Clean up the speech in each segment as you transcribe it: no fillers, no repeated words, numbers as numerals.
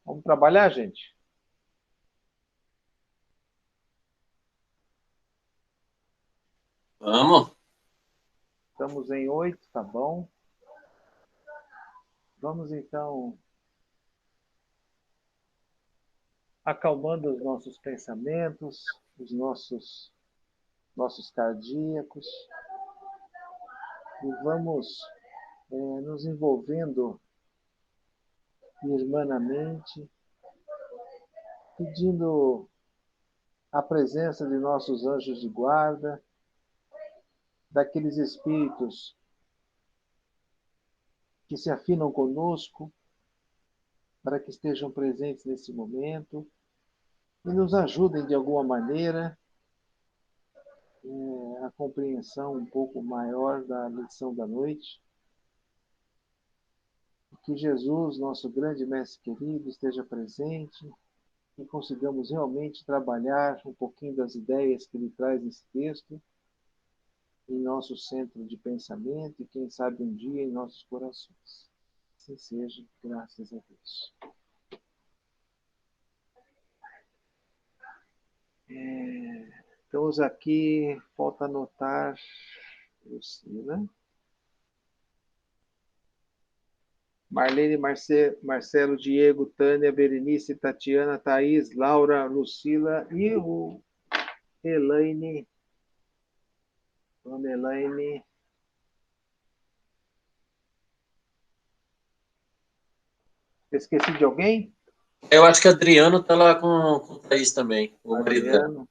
Vamos trabalhar, gente? Vamos. Estamos em 8, tá bom? Vamos, então, acalmando os nossos pensamentos, os nossos cardíacos, e vamos nos envolvendo irmanamente, pedindo a presença de nossos anjos de guarda, daqueles espíritos que se afinam conosco, para que estejam presentes nesse momento e nos ajudem de alguma maneira a compreensão um pouco maior da lição da noite. Que Jesus, nosso grande mestre querido, esteja presente e consigamos realmente trabalhar um pouquinho das ideias que ele traz nesse texto em nosso centro de pensamento e, quem sabe, um dia em nossos corações. Assim seja, graças a Deus. Estamos aqui, falta anotar, Lucila. Marlene, Marcelo, Diego, Tânia, Berenice, Tatiana, Thaís, Laura, Lucila e o Elaine. Dona Elaine. Esqueci de alguém? Eu acho que Adriano está lá com o Thaís também, o marido dela. Adriano.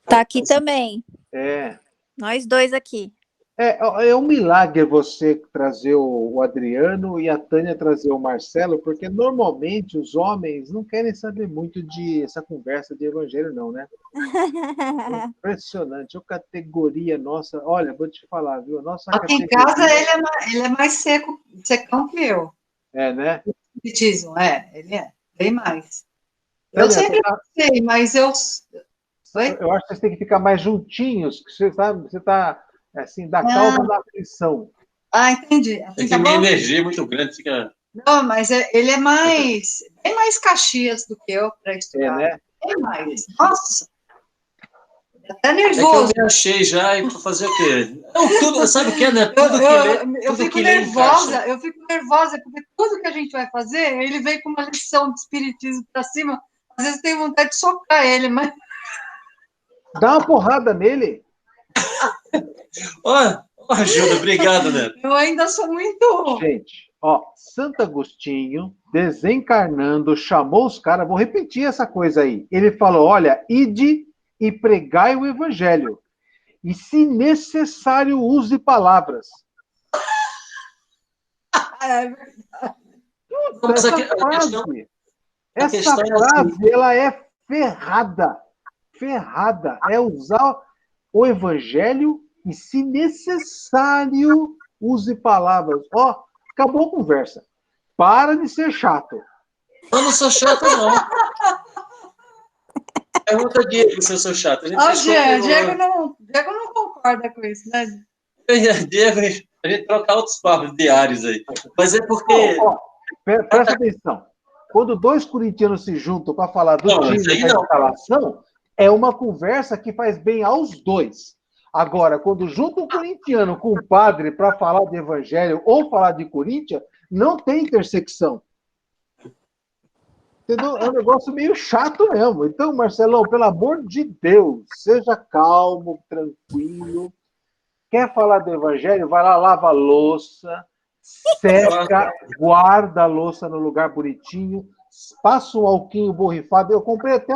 Tá aqui também. É. Nós dois aqui. É um milagre você trazer o Adriano e a Tânia trazer o Marcelo, porque normalmente os homens não querem saber muito de essa conversa de evangelho, não, né? Impressionante. A categoria nossa, olha, vou te falar, viu? Nossa aqui categoria... em casa ele é mais secão que eu. É, né? Espiritismo, ele é, bem mais. Tânia, Eu sempre sei, mas eu... Oi? Eu acho que vocês têm que ficar mais juntinhos, que você tá assim, da calma da aflição. Ah, entendi. É que a minha energia é muito grande, fica... Não, mas ele é bem mais Caxias do que eu para estudar. É, né? Bem mais. Nossa! Até nervoso. É que eu me achei já e para fazer o quê? Não, tudo, sabe o que é, né? Eu fico nervosa, porque tudo que a gente vai fazer, ele vem com uma lição de espiritismo para cima. Às vezes tem vontade de socar ele, mas... Dá uma porrada nele. Ajuda, obrigado, Neto. Eu ainda sou muito... Gente, Santo Agostinho, desencarnando, chamou os caras, vou repetir essa coisa aí. Ele falou, olha, ide e pregai o evangelho. E, se necessário, use palavras. É verdade. Essa frase, ela é ferrada. Ferrada. É usar o evangelho e, se necessário, use palavras. Acabou a conversa. Para de ser chato. Eu não sou chato, não. Pergunta Diego se eu sou chato. Diego não concorda com isso, né? Diego, a gente troca outros papos diários aí. Mas é porque... Presta atenção. Quando dois corintianos se juntam para falar do time da instalação, é uma conversa que faz bem aos dois. Agora, quando junta um corintiano com um padre para falar de evangelho ou falar de Corinthians, não tem intersecção. Entendeu? É um negócio meio chato mesmo. Então, Marcelão, pelo amor de Deus, seja calmo, tranquilo. Quer falar do evangelho? Vai lá, lava a louça, seca, guarda a louça no lugar bonitinho, passa um alquinho borrifado. Eu comprei até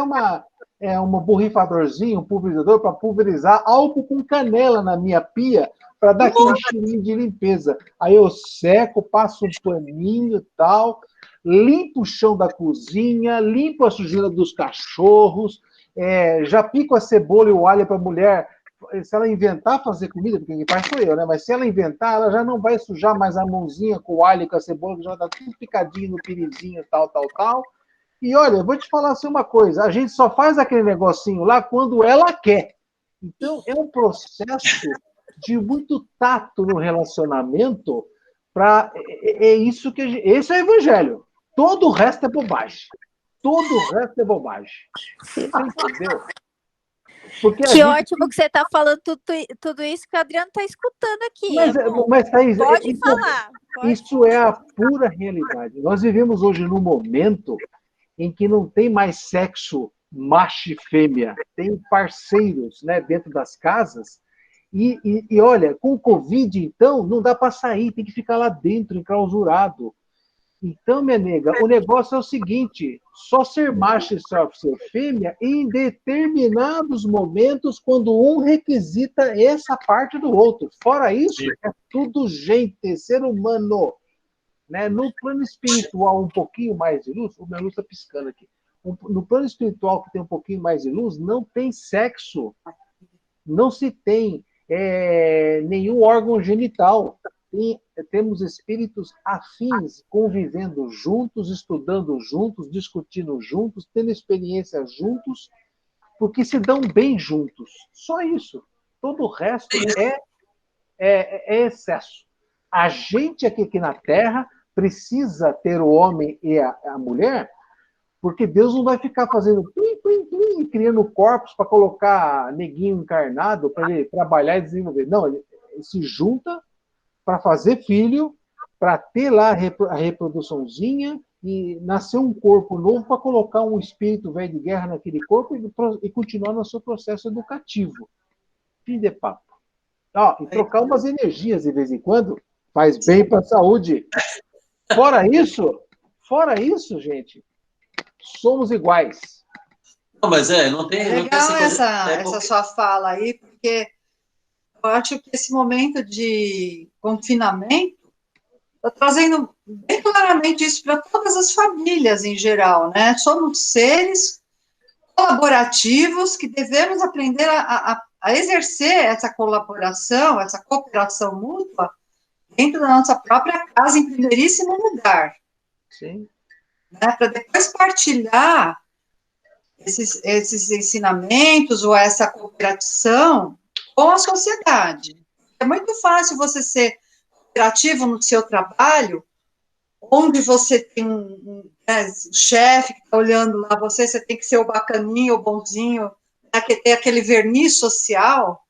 um borrifadorzinho, um pulverizador, para pulverizar álcool com canela na minha pia, para dar aquele cheirinho de limpeza. Aí eu seco, passo um paninho e tal, limpo o chão da cozinha, limpo a sujeira dos cachorros, já pico a cebola e o alho para a mulher. Se ela inventar fazer comida, porque quem faz sou eu, né? Mas se ela inventar, ela já não vai sujar mais a mãozinha com o alho e com a cebola, que já está tudo picadinho no pirizinho, tal. E olha, eu vou te falar assim uma coisa, a gente só faz aquele negocinho lá quando ela quer. Então, é um processo de muito tato no relacionamento. Isso que esse é o evangelho. Todo o resto é bobagem. Todo o resto é bobagem. Você entendeu? Porque que ótimo que você está falando tudo isso que o Adriano está escutando aqui. Mas Thaís, pode falar. Isso é a pura realidade. Nós vivemos hoje num momento em que não tem mais sexo macho e fêmea, tem parceiros, né, dentro das casas. E olha, com o Covid, então, não dá para sair, tem que ficar lá dentro, enclausurado. Então, minha nega, o negócio é o seguinte: só ser macho e só ser fêmea em determinados momentos, quando um requisita essa parte do outro. Fora isso, é tudo gente, ser humano. Né? No plano espiritual, um pouquinho mais de luz, o meu luz está piscando aqui. No plano espiritual, que tem um pouquinho mais de luz, não tem sexo. Não se tem nenhum órgão genital. Temos espíritos afins, convivendo juntos, estudando juntos, discutindo juntos, tendo experiências juntos, porque se dão bem juntos. Só isso. Todo o resto é excesso. A gente aqui na Terra precisa ter o homem e a mulher, porque Deus não vai ficar fazendo plim, criando corpos para colocar neguinho encarnado para ele trabalhar e desenvolver. Não, ele se junta para fazer filho, para ter lá a reproduçãozinha e nascer um corpo novo para colocar um espírito velho de guerra naquele corpo e continuar no seu processo educativo. Fim de papo. E trocar umas energias de vez em quando faz bem para a saúde. Fora isso, gente, somos iguais. Não, mas não tem... É legal essa sua fala aí, porque eu acho que esse momento de confinamento está trazendo bem claramente isso para todas as famílias em geral, né? Somos seres colaborativos que devemos aprender a exercer essa colaboração, essa cooperação mútua dentro da nossa própria casa, em primeiríssimo lugar. Sim. Né? Para depois partilhar esses ensinamentos ou essa cooperação com a sociedade. É muito fácil você ser cooperativo no seu trabalho, onde você tem um chefe que está olhando lá você tem que ser o bacaninho, o bonzinho, ter aquele verniz social,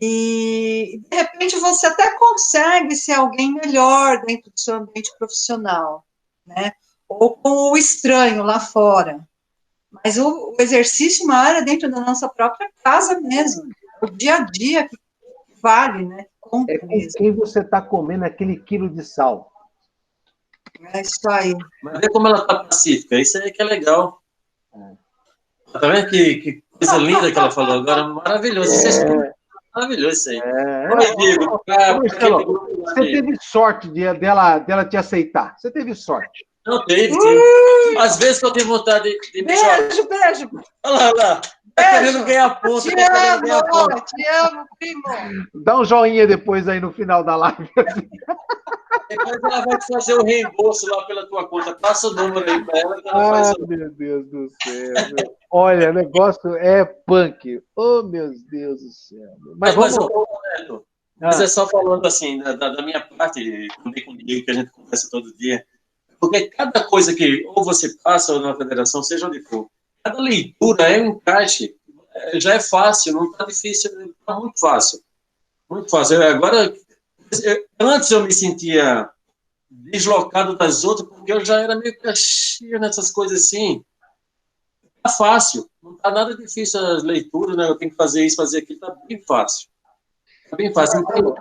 e de repente você até consegue ser alguém melhor dentro do seu ambiente profissional, né? Ou com o estranho lá fora. Mas o exercício maior é dentro da nossa própria casa mesmo, o dia a dia que vale, né? Com quem você está comendo aquele quilo de sal. É isso aí. Mas vê como ela está pacífica, isso aí que é legal. Tá vendo que coisa linda que ela falou agora? Maravilhoso. Maravilhoso isso aí. Você teve sorte dela te aceitar. Você teve sorte. Não teve. Às vezes que eu tenho vontade de Beijo. Olha lá. Tá querendo ganhar ponto. Te amo, primo. Dá um joinha depois aí no final da live. Depois ela vai fazer o reembolso lá pela tua conta. Passa o número aí para ela. Que ela faz meu Deus do céu. Olha, o negócio é punk. Oh, meu Deus do céu. Mas é só falando assim, da minha parte, também comigo, que a gente conversa todo dia. Porque cada coisa que ou você passa ou na federação, seja onde for, cada leitura é um encaixe. Já é fácil, não está difícil, está muito fácil. Muito fácil. Antes eu me sentia deslocado das outras, porque eu já era meio caixinha nessas coisas assim. Está fácil, não está nada difícil as leituras, né? Eu tenho que fazer isso, fazer aquilo, está bem fácil. Está bem fácil. Então,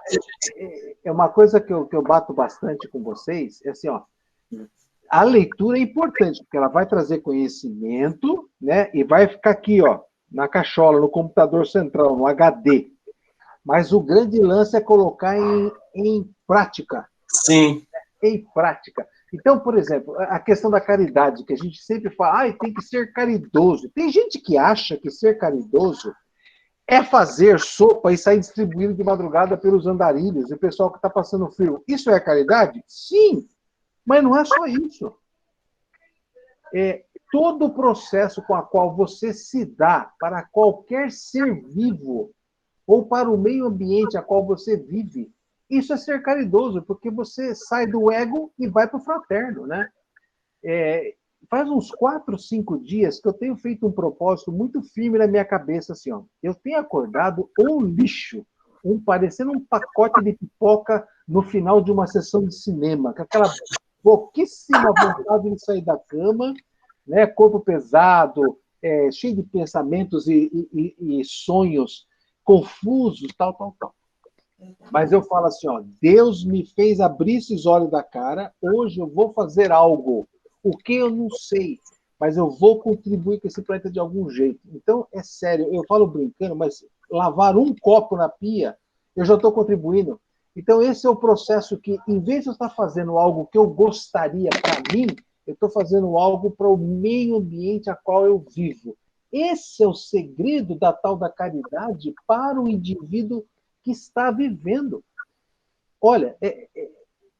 é uma coisa que eu bato bastante com vocês, é assim, a leitura é importante, porque ela vai trazer conhecimento, né? E vai ficar aqui, na cachola, no computador central, no HD. Mas o grande lance é colocar em prática. Sim. Em prática. Então, por exemplo, a questão da caridade, que a gente sempre fala, tem que ser caridoso. Tem gente que acha que ser caridoso é fazer sopa e sair distribuindo de madrugada pelos andarilhos, e o pessoal que está passando frio. Isso é caridade? Sim, mas não é só isso. Todo o processo com o qual você se dá para qualquer ser vivo ou para o meio ambiente a qual você vive. Isso é ser caridoso, porque você sai do ego e vai para o fraterno, né? Faz uns 4, 5 dias que eu tenho feito um propósito muito firme na minha cabeça, assim, ó. Eu tenho acordado um lixo, parecendo um pacote de pipoca no final de uma sessão de cinema, com aquela pouquíssima vontade de sair da cama, né? Corpo pesado, cheio de pensamentos e sonhos confusos, tal. Mas eu falo assim, ó, Deus me fez abrir esses olhos da cara, hoje eu vou fazer algo, o que eu não sei, mas eu vou contribuir com esse planeta de algum jeito. Então, é sério, eu falo brincando, mas lavar um copo na pia, eu já estou contribuindo. Então, esse é o processo que, em vez de eu estar fazendo algo que eu gostaria para mim, eu estou fazendo algo para o meio ambiente a qual eu vivo. Esse é o segredo da tal da caridade para o indivíduo que está vivendo. Olha,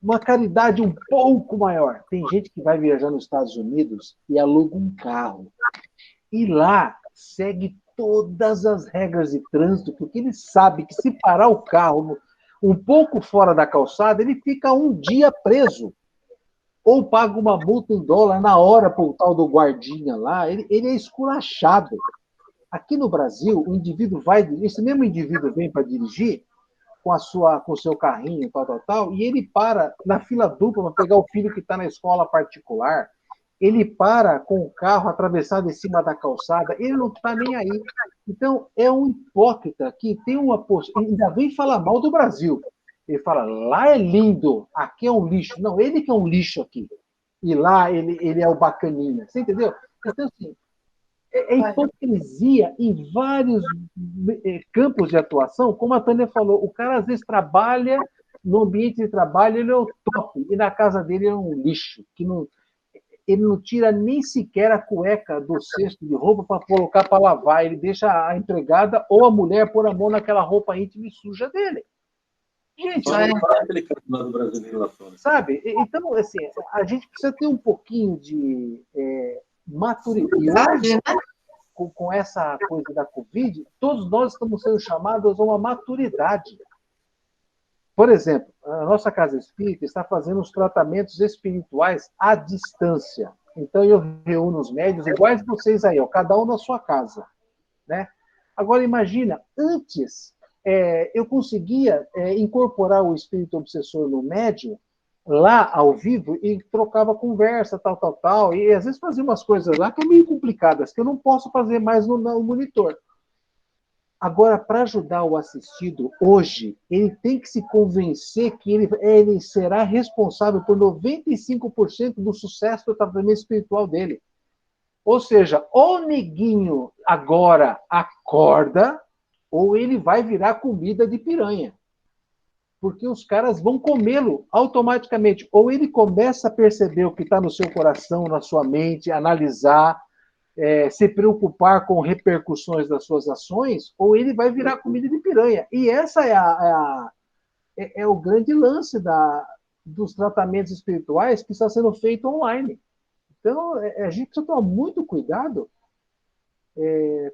uma caridade um pouco maior. Tem gente que vai viajar nos Estados Unidos e aluga um carro. E lá segue todas as regras de trânsito, porque ele sabe que se parar o carro um pouco fora da calçada, ele fica um dia preso. Ou paga uma multa em dólar na hora para o tal do guardinha lá. Ele é esculachado. Aqui no Brasil, o indivíduo esse mesmo indivíduo vem para dirigir com o seu carrinho, tal, e ele para na fila dupla para pegar o filho que está na escola particular. Ele para com o carro atravessado em cima da calçada, ele não está nem aí. Então, é um hipócrita que tem uma postura, ainda vem falar mal do Brasil. Ele fala, lá é lindo, aqui é um lixo. Não, ele que é um lixo aqui. E lá ele é o bacaninha. Você entendeu? Então, assim, é hipocrisia em vários campos de atuação, como a Tânia falou, o cara às vezes trabalha, no ambiente de trabalho ele é o top, e na casa dele é um lixo, ele não tira nem sequer a cueca do cesto de roupa para colocar para lavar, ele deixa a empregada ou a mulher pôr a mão naquela roupa íntima e suja dele. Gente, sabe? Então, assim, a gente precisa ter um pouquinho de maturidade, né? Com essa coisa da Covid, todos nós estamos sendo chamados a uma maturidade. Por exemplo, a nossa Casa Espírita está fazendo os tratamentos espirituais à distância. Então, eu reúno os médios iguais vocês aí, ó, cada um na sua casa, né? Agora, imagina, antes eu conseguia incorporar o espírito obsessor no médium lá ao vivo e trocava conversa, tal, e às vezes fazia umas coisas lá que é meio complicadas, que eu não posso fazer mais no monitor. Agora, para ajudar o assistido, hoje, ele tem que se convencer que ele será responsável por 95% do sucesso do tratamento espiritual dele. Ou seja, ou o neguinho agora acorda, ou ele vai virar comida de piranha. Porque os caras vão comê-lo automaticamente. Ou ele começa a perceber o que está no seu coração, na sua mente, analisar, se preocupar com repercussões das suas ações, ou ele vai virar comida de piranha. E essa é o grande lance dos tratamentos espirituais que está sendo feito online. Então, a gente precisa tomar muito cuidado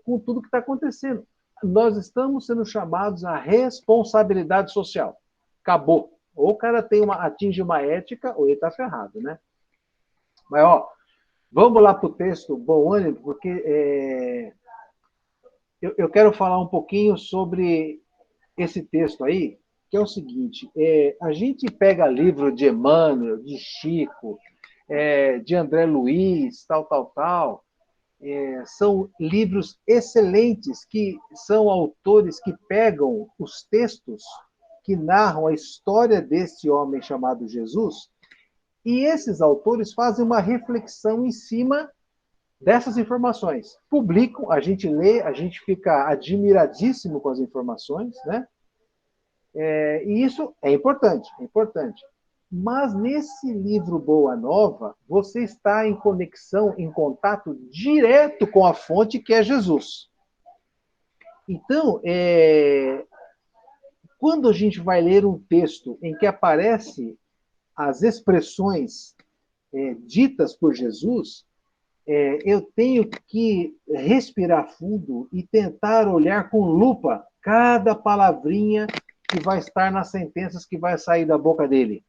com tudo que está acontecendo. Nós estamos sendo chamados à responsabilidade social. Acabou. Ou o cara atinge uma ética, ou ele está ferrado, né? Mas, ó, vamos lá para o texto, bom ânimo, porque eu quero falar um pouquinho sobre esse texto aí, que é o seguinte, a gente pega livro de Emmanuel, de Chico, de André Luiz, tal, são livros excelentes, que são autores que pegam os textos que narram a história desse homem chamado Jesus, e esses autores fazem uma reflexão em cima dessas informações. Publicam, a gente lê, a gente fica admiradíssimo com as informações, né? E isso é importante, é importante. Mas nesse livro Boa Nova, você está em conexão, em contato direto com a fonte, que é Jesus. Então, quando a gente vai ler um texto em que aparece as expressões ditas por Jesus, eu tenho que respirar fundo e tentar olhar com lupa cada palavrinha que vai estar nas sentenças que vai sair da boca dele.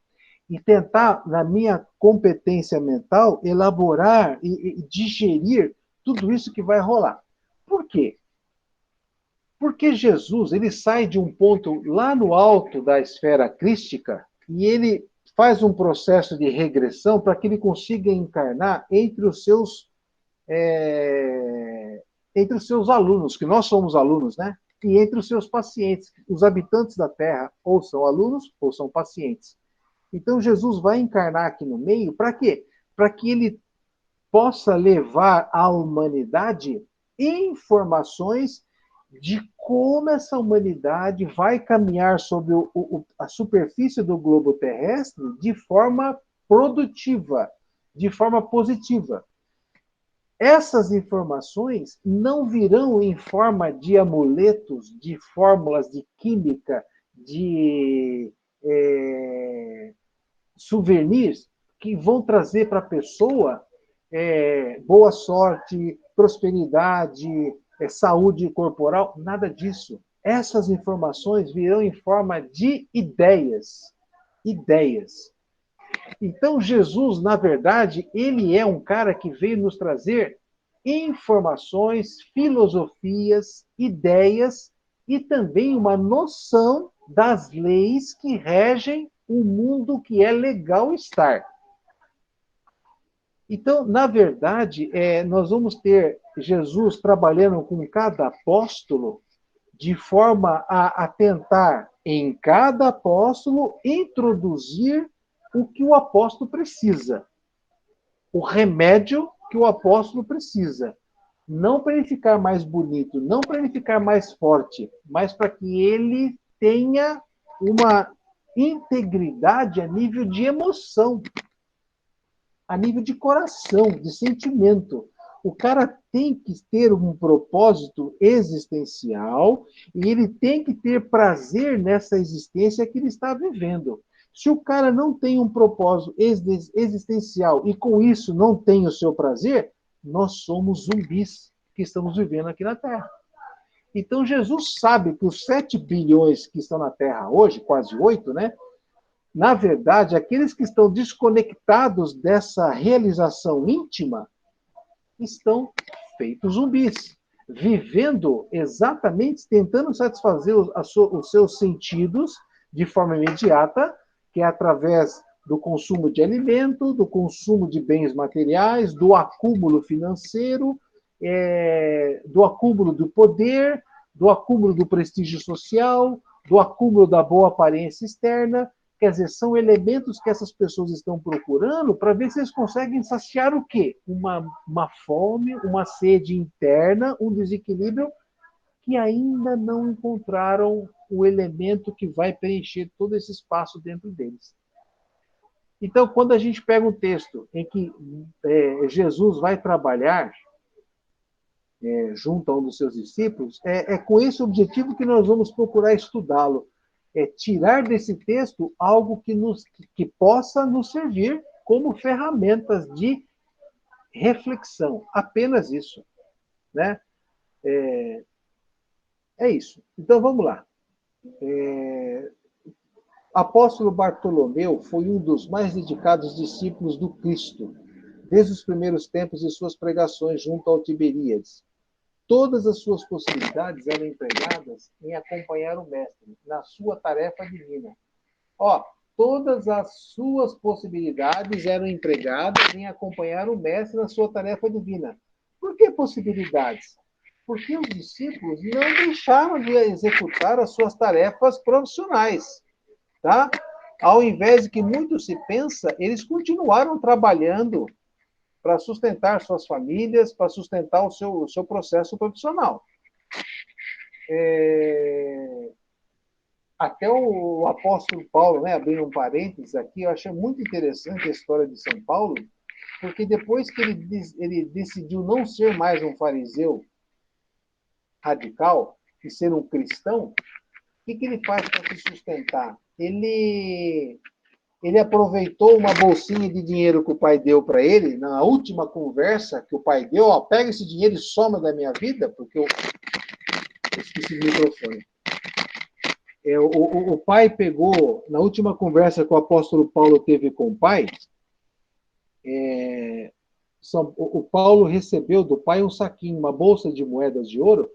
E tentar, na minha competência mental, elaborar e digerir tudo isso que vai rolar. Por quê? Porque Jesus, ele sai de um ponto lá no alto da esfera crística e ele faz um processo de regressão para que ele consiga encarnar entre os seus alunos, que nós somos alunos, né? E entre os seus pacientes. Os habitantes da Terra ou são alunos ou são pacientes. Então, Jesus vai encarnar aqui no meio, para quê? Para que ele possa levar à humanidade informações de como essa humanidade vai caminhar sobre a superfície do globo terrestre de forma produtiva, de forma positiva. Essas informações não virão em forma de amuletos, de fórmulas de química, de souvenirs que vão trazer para a pessoa boa sorte, prosperidade, saúde corporal, nada disso. Essas informações virão em forma de ideias. Ideias. Então, Jesus, na verdade, ele é um cara que veio nos trazer informações, filosofias, ideias e também uma noção das leis que regem o mundo que é legal estar. Então, na verdade, nós vamos ter Jesus trabalhando com cada apóstolo de forma a tentar, em cada apóstolo, introduzir o que o apóstolo precisa. O remédio que o apóstolo precisa. Não para ele ficar mais bonito, não para ele ficar mais forte, mas para que ele tenha uma integridade a nível de emoção, a nível de coração, de sentimento. O cara tem que ter um propósito existencial e ele tem que ter prazer nessa existência que ele está vivendo. Se o cara não tem um propósito existencial e com isso não tem o seu prazer, nós somos zumbis que estamos vivendo aqui na Terra. Então Jesus sabe que os 7 bilhões que estão na Terra hoje, quase 8, né? Na verdade, aqueles que estão desconectados dessa realização íntima estão feitos zumbis, vivendo exatamente, tentando satisfazer os seus sentidos de forma imediata, que é através do consumo de alimento, do consumo de bens materiais, do acúmulo financeiro, do acúmulo do poder, do acúmulo do prestígio social, do acúmulo da boa aparência externa. Quer dizer, são elementos que essas pessoas estão procurando para ver se eles conseguem saciar o quê? Uma fome, uma sede interna, um desequilíbrio que ainda não encontraram o elemento que vai preencher todo esse espaço dentro deles. Então, quando a gente pega um texto em que Jesus vai trabalhar junto a um dos seus discípulos, é com esse objetivo que nós vamos procurar estudá-lo. Tirar desse texto algo que possa nos servir como ferramentas de reflexão. Apenas isso. Né? É isso. Então, vamos lá. Apóstolo Bartolomeu foi um dos mais dedicados discípulos do Cristo, desde os primeiros tempos de suas pregações junto ao Tiberíades. Todas as suas possibilidades eram empregadas em acompanhar o Mestre na sua tarefa divina. Todas as suas possibilidades eram empregadas em acompanhar o Mestre na sua tarefa divina. Por que possibilidades? Porque os discípulos não deixaram de executar as suas tarefas profissionais. Tá? Ao invés de que muito se pensa, eles continuaram trabalhando para sustentar suas famílias, para sustentar o seu processo profissional. Até o apóstolo Paulo, né, abrindo um parênteses aqui, eu achei muito interessante a história de São Paulo, porque depois que ele decidiu não ser mais um fariseu radical e ser um cristão, o que ele faz para se sustentar? Ele aproveitou uma bolsinha de dinheiro que o pai deu para ele, na última conversa que o pai deu, pega esse dinheiro e soma da minha vida, porque eu esqueci do microfone. O pai pegou, na última conversa que o apóstolo Paulo teve com o pai, o Paulo recebeu do pai um saquinho, uma bolsa de moedas de ouro,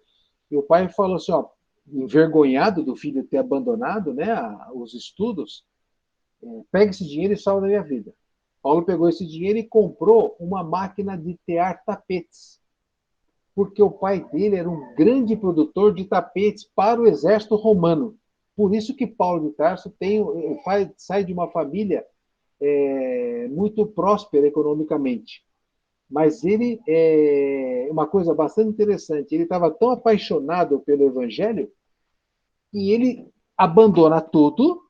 e o pai falou assim, ó, envergonhado do filho ter abandonado, né, os estudos, pega esse dinheiro e salva a minha vida. Paulo pegou esse dinheiro e comprou uma máquina de tear tapetes, porque o pai dele era um grande produtor de tapetes para o exército romano. Por isso que Paulo de Tarso o pai sai de uma família muito próspera economicamente. Mas ele, uma coisa bastante interessante, ele estava tão apaixonado pelo evangelho que ele abandona tudo.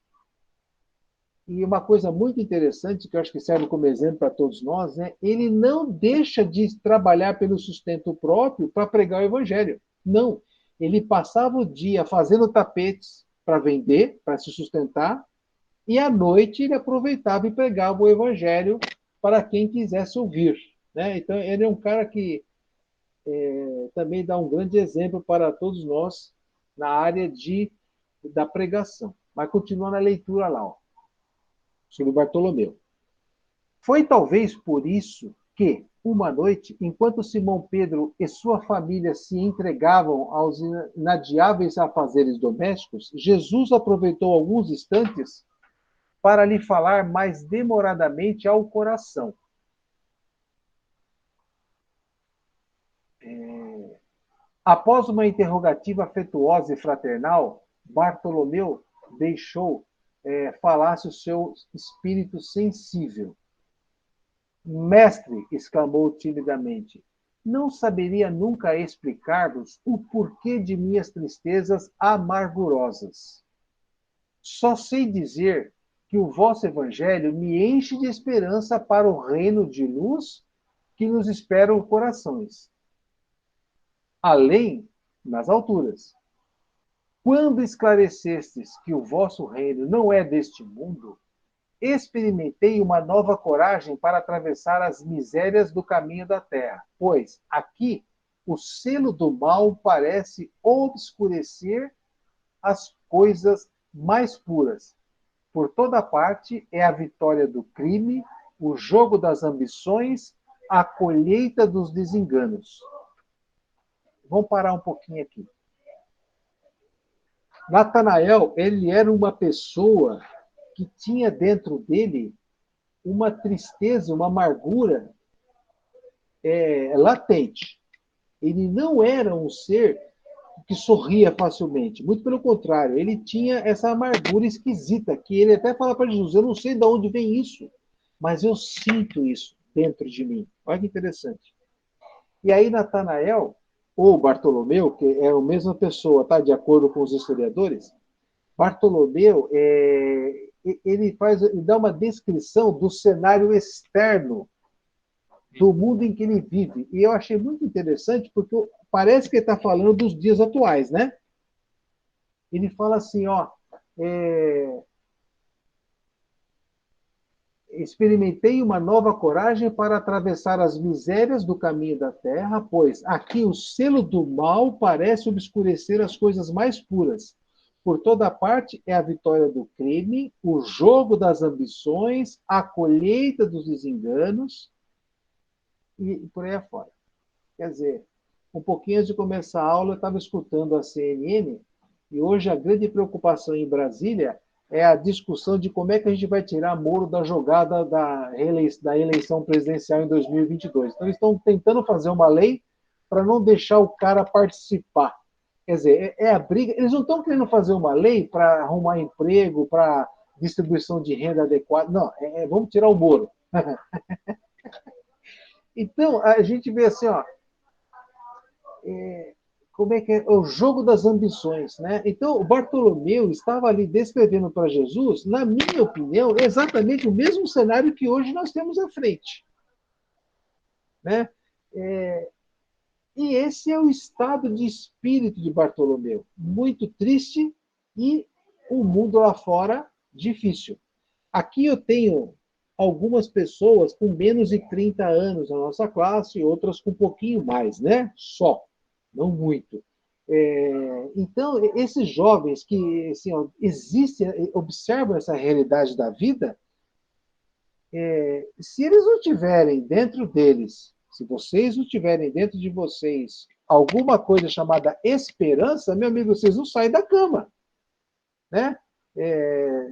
E uma coisa muito interessante, que eu acho que serve como exemplo para todos nós, né? Ele não deixa de trabalhar pelo sustento próprio para pregar o evangelho. Não. Ele passava o dia fazendo tapetes para vender, para se sustentar, e à noite ele aproveitava e pregava o evangelho para quem quisesse ouvir. Né? Então, ele é um cara que também dá um grande exemplo para todos nós na área da pregação. Mas continuando a leitura lá, ó, sobre Bartolomeu. Foi talvez por isso que, uma noite, enquanto Simão Pedro e sua família se entregavam aos inadiáveis afazeres domésticos, Jesus aproveitou alguns instantes para lhe falar mais demoradamente ao coração. Após uma interrogativa afetuosa e fraternal, Bartolomeu deixou falasse o seu espírito sensível. Mestre, exclamou timidamente, não saberia nunca explicar-vos o porquê de minhas tristezas amargurosas. Só sei dizer que o vosso evangelho me enche de esperança para o reino de luz que nos espera os corações. Além, nas alturas. Quando esclarecestes que o vosso reino não é deste mundo, experimentei uma nova coragem para atravessar as misérias do caminho da terra, pois aqui o selo do mal parece obscurecer as coisas mais puras. Por toda parte é a vitória do crime, o jogo das ambições, a colheita dos desenganos. Vamos parar um pouquinho aqui. Natanael, ele era uma pessoa que tinha dentro dele uma tristeza, uma amargura latente. Ele não era um ser que sorria facilmente. Muito pelo contrário, ele tinha essa amargura esquisita, que ele até fala para Jesus, eu não sei de onde vem isso, mas eu sinto isso dentro de mim. Olha que interessante. E aí Natanael, ou Bartolomeu, que é a mesma pessoa, tá? De acordo com os historiadores, Bartolomeu, ele dá uma descrição do cenário externo do mundo em que ele vive. E eu achei muito interessante, porque parece que ele está falando dos dias atuais, né? Ele fala assim, ó, experimentei uma nova coragem para atravessar as misérias do caminho da terra, pois aqui o selo do mal parece obscurecer as coisas mais puras. Por toda parte é a vitória do crime, o jogo das ambições, a colheita dos desenganos e por aí afora. Quer dizer, um pouquinho antes de começar a aula, eu estava escutando a CNN e hoje a grande preocupação em Brasília é a discussão de como é que a gente vai tirar Moro da jogada da eleição presidencial em 2022. Então, eles estão tentando fazer uma lei para não deixar o cara participar. Quer dizer, é a briga. Eles não estão querendo fazer uma lei para arrumar emprego, para distribuição de renda adequada. Não, vamos tirar o Moro. Então, a gente vê assim, ó, como é que é o jogo das ambições, né? Então, o Bartolomeu estava ali descrevendo para Jesus, na minha opinião, exatamente o mesmo cenário que hoje nós temos à frente. Né? E esse é o estado de espírito de Bartolomeu, muito triste e o mundo lá fora difícil. Aqui eu tenho algumas pessoas com menos de 30 anos na nossa classe, outras com um pouquinho mais, né? Só. Não muito. Então, esses jovens que assim, ó, observam essa realidade da vida, se eles não tiverem dentro deles, se vocês não tiverem dentro de vocês alguma coisa chamada esperança, meu amigo, vocês não saem da cama, né?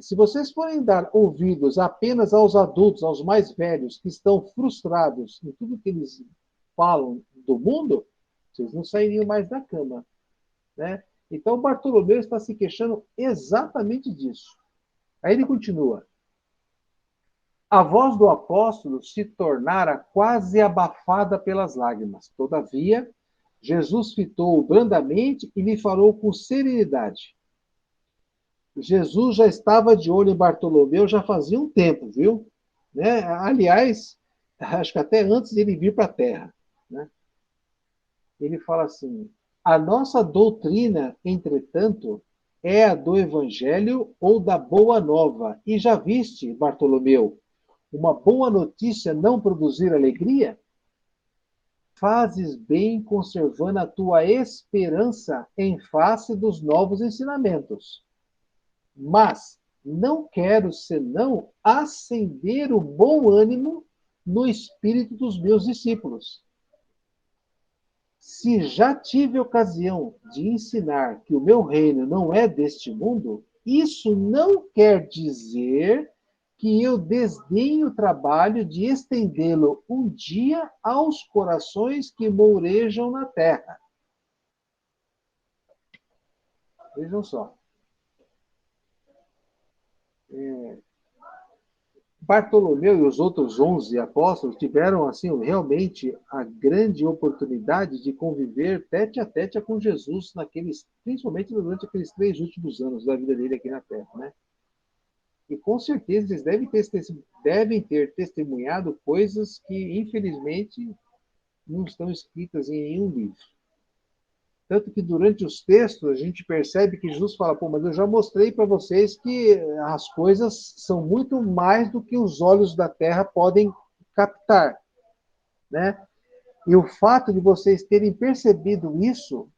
Se vocês forem dar ouvidos apenas aos adultos, aos mais velhos, que estão frustrados em tudo que eles falam do mundo, vocês não sairiam mais da cama, né? Então, Bartolomeu está se queixando exatamente disso. Aí ele continua. A voz do apóstolo se tornara quase abafada pelas lágrimas. Todavia, Jesus fitou-o brandamente e lhe falou com serenidade. Jesus já estava de olho em Bartolomeu já fazia um tempo, viu? Né? Aliás, acho que até antes de ele vir para a Terra. Né? Ele fala assim, a nossa doutrina, entretanto, é a do Evangelho ou da Boa Nova. E já viste, Bartolomeu, uma boa notícia não produzir alegria? Fazes bem conservando a tua esperança em face dos novos ensinamentos. Mas não quero senão acender o bom ânimo no espírito dos meus discípulos. Se já tive ocasião de ensinar que o meu reino não é deste mundo, isso não quer dizer que eu desdenhe o trabalho de estendê-lo um dia aos corações que mourejam na terra. Vejam só. Bartolomeu e os outros 11 apóstolos tiveram assim realmente a grande oportunidade de conviver tete a tete com Jesus, principalmente durante aqueles 3 últimos anos da vida dele aqui na Terra, né? E com certeza eles devem ter testemunhado coisas que, infelizmente, não estão escritas em nenhum livro. Tanto que durante os textos a gente percebe que Jesus fala, mas eu já mostrei para vocês que as coisas são muito mais do que os olhos da terra podem captar, né? E o fato de vocês terem percebido isso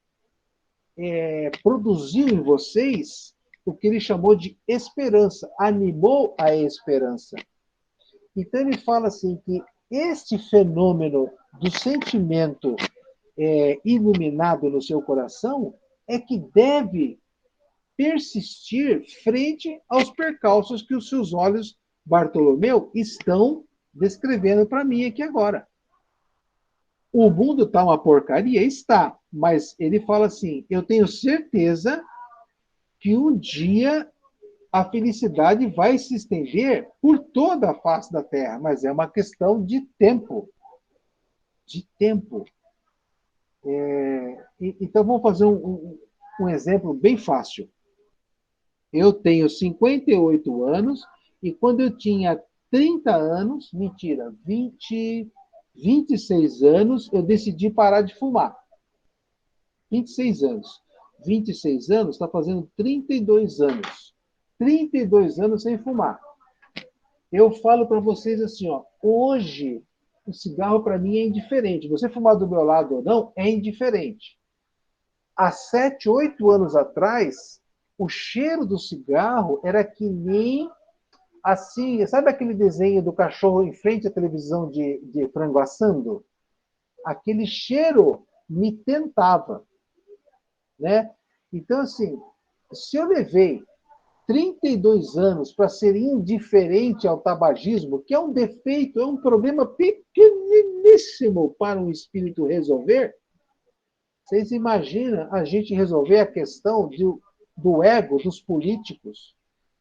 produziu em vocês o que ele chamou de esperança, animou a esperança. Então ele fala assim que este fenômeno do sentimento iluminado no seu coração é que deve persistir frente aos percalços que os seus olhos, Bartolomeu, estão descrevendo para mim aqui agora. O mundo está uma porcaria? Está. Mas ele fala assim, eu tenho certeza que um dia a felicidade vai se estender por toda a face da Terra, mas é uma questão de tempo. De tempo. Então, vamos fazer um exemplo bem fácil. Eu tenho 58 anos e quando eu tinha 30 anos, 26 anos, eu decidi parar de fumar. 26 anos. 26 anos está fazendo 32 anos. 32 anos sem fumar. Eu falo para vocês assim, ó, hoje o cigarro para mim é indiferente. Você fumar do meu lado ou não, é indiferente. Há 7, 8 anos atrás, o cheiro do cigarro era que nem assim, sabe aquele desenho do cachorro em frente à televisão de frango assando? Aquele cheiro me tentava, né? Então, assim, se eu levei 32 anos para ser indiferente ao tabagismo, que é um defeito, é um problema pequeníssimo para um espírito resolver, vocês imaginam a gente resolver a questão do ego dos políticos,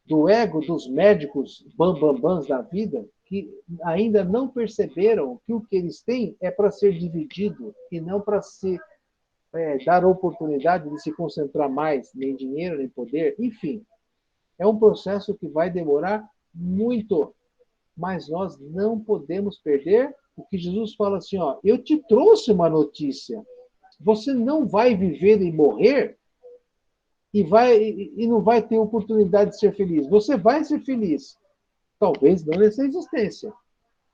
do ego dos médicos bambambãs da vida, que ainda não perceberam que o que eles têm é para ser dividido e não para se dar oportunidade de se concentrar mais, nem dinheiro, nem poder, enfim. É um processo que vai demorar muito, mas nós não podemos perder o que Jesus fala assim, ó, eu te trouxe uma notícia, você não vai viver e morrer e não vai ter oportunidade de ser feliz. Você vai ser feliz, talvez não nessa existência,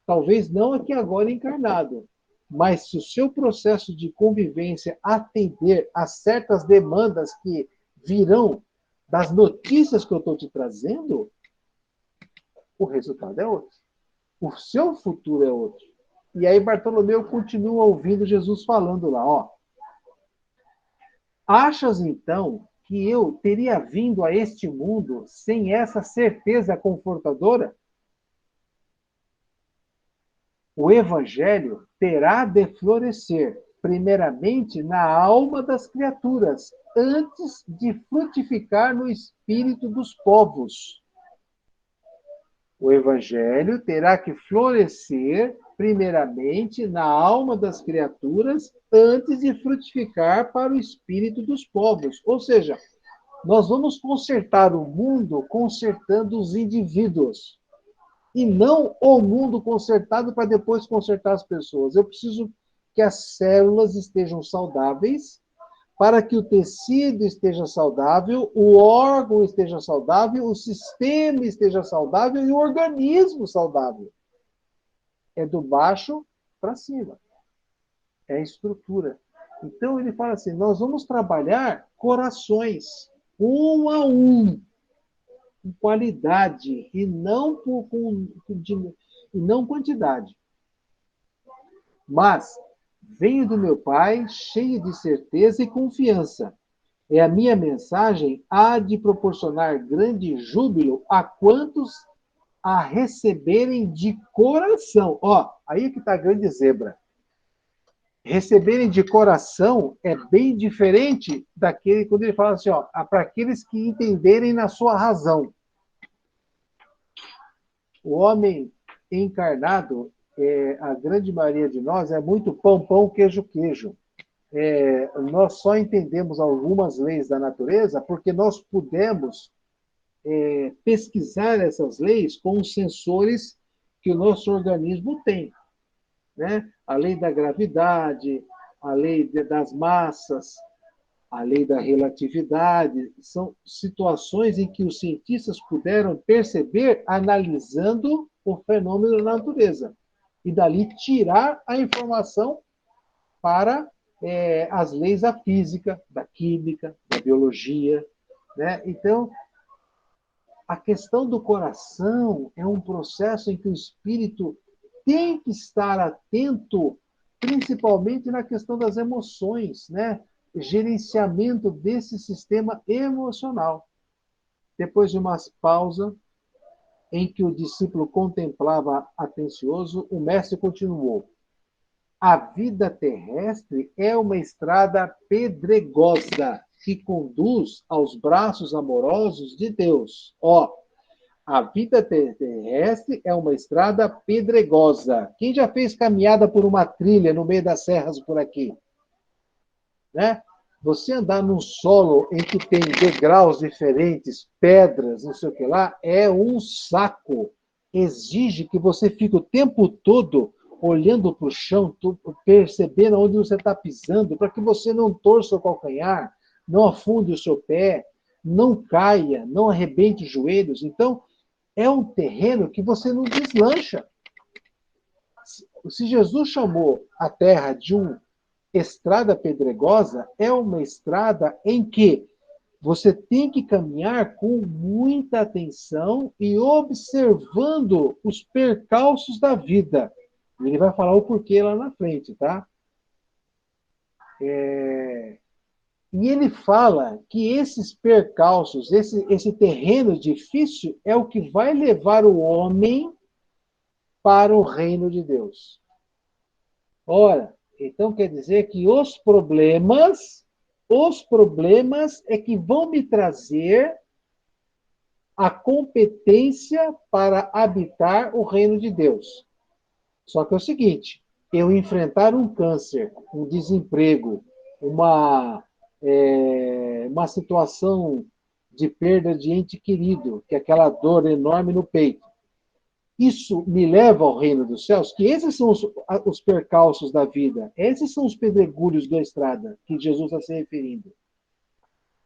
talvez não aqui agora encarnado, Mas se o seu processo de convivência atender a certas demandas que virão das notícias que eu estou te trazendo, o resultado é outro. O seu futuro é outro. E aí Bartolomeu continua ouvindo Jesus falando lá, ó. Achas, então, que eu teria vindo a este mundo sem essa certeza confortadora? O evangelho terá de florescer, primeiramente, na alma das criaturas, antes de frutificar no espírito dos povos. O evangelho terá que florescer, primeiramente, na alma das criaturas, antes de frutificar para o espírito dos povos. Ou seja, nós vamos consertar o mundo consertando os indivíduos. E não o mundo consertado para depois consertar as pessoas. Eu preciso que as células estejam saudáveis, para que o tecido esteja saudável, o órgão esteja saudável, o sistema esteja saudável e o organismo saudável. É do baixo para cima. É a estrutura. Então ele fala assim, nós vamos trabalhar corações, um a um, com qualidade e não quantidade. Mas venho do meu Pai cheio de certeza e confiança. É a minha mensagem há de proporcionar grande júbilo a quantos a receberem de coração. Ó, aí que está a grande zebra. Receberem de coração é bem diferente daquele, quando ele fala assim, ó, para aqueles que entenderem na sua razão. O homem encarnado, a grande maioria de nós, é muito pão, pão, queijo, queijo. Nós só entendemos algumas leis da natureza porque nós pudemos pesquisar essas leis com os sensores que o nosso organismo tem. Né? A lei da gravidade, a lei das massas, a lei da relatividade, são situações em que os cientistas puderam perceber analisando o fenômeno da natureza. E dali tirar a informação para as leis da física, da química, da biologia. Né? Então, a questão do coração é um processo em que o espírito tem que estar atento, principalmente na questão das emoções, né? Gerenciamento desse sistema emocional. Depois de uma pausa em que o discípulo contemplava atencioso, o mestre continuou. A vida terrestre é uma estrada pedregosa que conduz aos braços amorosos de Deus. Ó, a vida terrestre é uma estrada pedregosa. Quem já fez caminhada por uma trilha no meio das serras por aqui? Né? Você andar num solo em que tem degraus diferentes, pedras, não sei o que lá, é um saco. Exige que você fique o tempo todo olhando para o chão, percebendo onde você está pisando, para que você não torça o calcanhar, não afunde o seu pé, não caia, não arrebente os joelhos. Então, é um terreno que você não deslancha. Se Jesus chamou a terra de uma estrada pedregosa, é uma estrada em que você tem que caminhar com muita atenção e observando os percalços da vida. Ele vai falar o porquê lá na frente, tá? E ele fala que esses percalços, esse terreno difícil, é o que vai levar o homem para o reino de Deus. Ora, então quer dizer que os problemas é que vão me trazer a competência para habitar o reino de Deus. Só que é o seguinte, eu enfrentar um câncer, um desemprego, uma situação de perda de ente querido, que é aquela dor enorme no peito. Isso me leva ao reino dos céus, que esses são os percalços da vida, esses são os pedregulhos da estrada que Jesus está se referindo.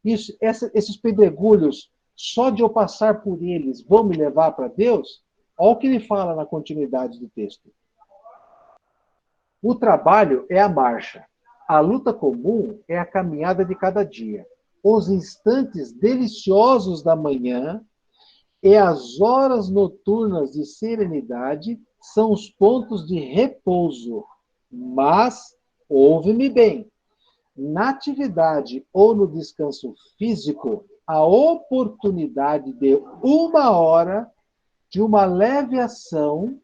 Esses pedregulhos, só de eu passar por eles, vão me levar para Deus? Olha o que ele fala na continuidade do texto. O trabalho é a marcha. A luta comum é a caminhada de cada dia. Os instantes deliciosos da manhã e as horas noturnas de serenidade são os pontos de repouso. Mas, ouve-me bem, na atividade ou no descanso físico, a oportunidade de 1 hora, de uma leve ação,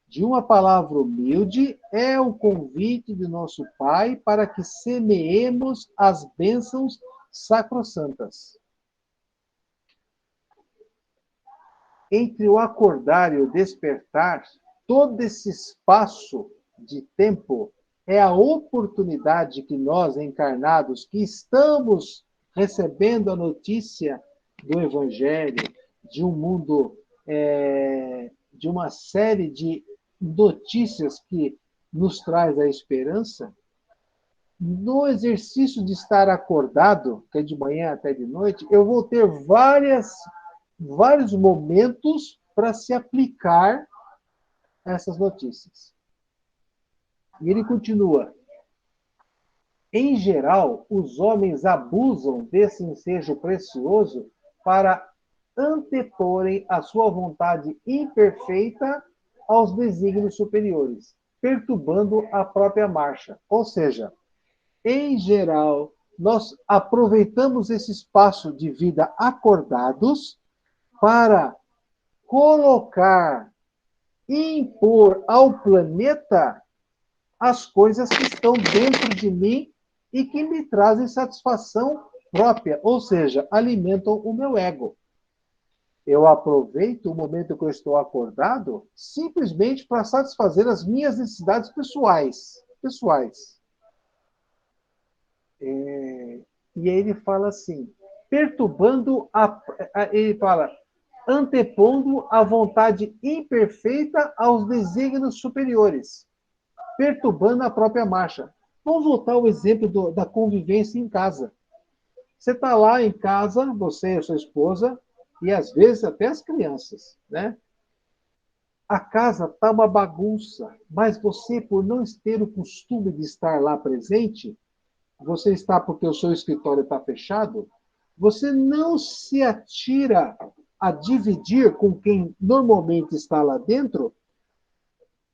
de uma palavra humilde, é o convite de nosso Pai para que semeemos as bênçãos sacrossantas. Entre o acordar e o despertar, todo esse espaço de tempo é a oportunidade que nós, encarnados, que estamos recebendo a notícia do Evangelho, de um mundo, de uma série de notícias que nos traz a esperança, no exercício de estar acordado, que é de manhã até de noite, eu vou ter vários momentos para se aplicar a essas notícias. E ele continua. Em geral, os homens abusam desse ensejo precioso para anteporem a sua vontade imperfeita aos desígnios superiores, perturbando a própria marcha. Ou seja, em geral, nós aproveitamos esse espaço de vida acordados para colocar, impor ao planeta as coisas que estão dentro de mim e que me trazem satisfação própria, ou seja, alimentam o meu ego. Eu aproveito o momento que eu estou acordado simplesmente para satisfazer as minhas necessidades pessoais. E aí ele fala assim, ele fala, antepondo a vontade imperfeita aos desígnios superiores, perturbando a própria marcha. Vamos voltar ao exemplo da convivência em casa. Você está lá em casa, você e a sua esposa, e às vezes até as crianças, né? A casa está uma bagunça, mas você, por não ter o costume de estar lá presente, você está porque o seu escritório está fechado, você não se atira a dividir com quem normalmente está lá dentro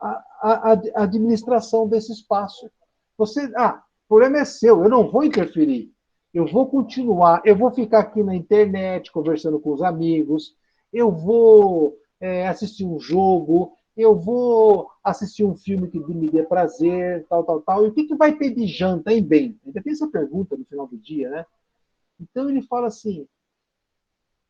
a administração desse espaço. O problema é seu, eu não vou interferir. Eu vou continuar, eu vou ficar aqui na internet conversando com os amigos, eu vou assistir um jogo, eu vou assistir um filme que me dê prazer, tal. E o que vai ter de janta, hein, bem? Ainda tem essa pergunta no final do dia, né? Então ele fala assim,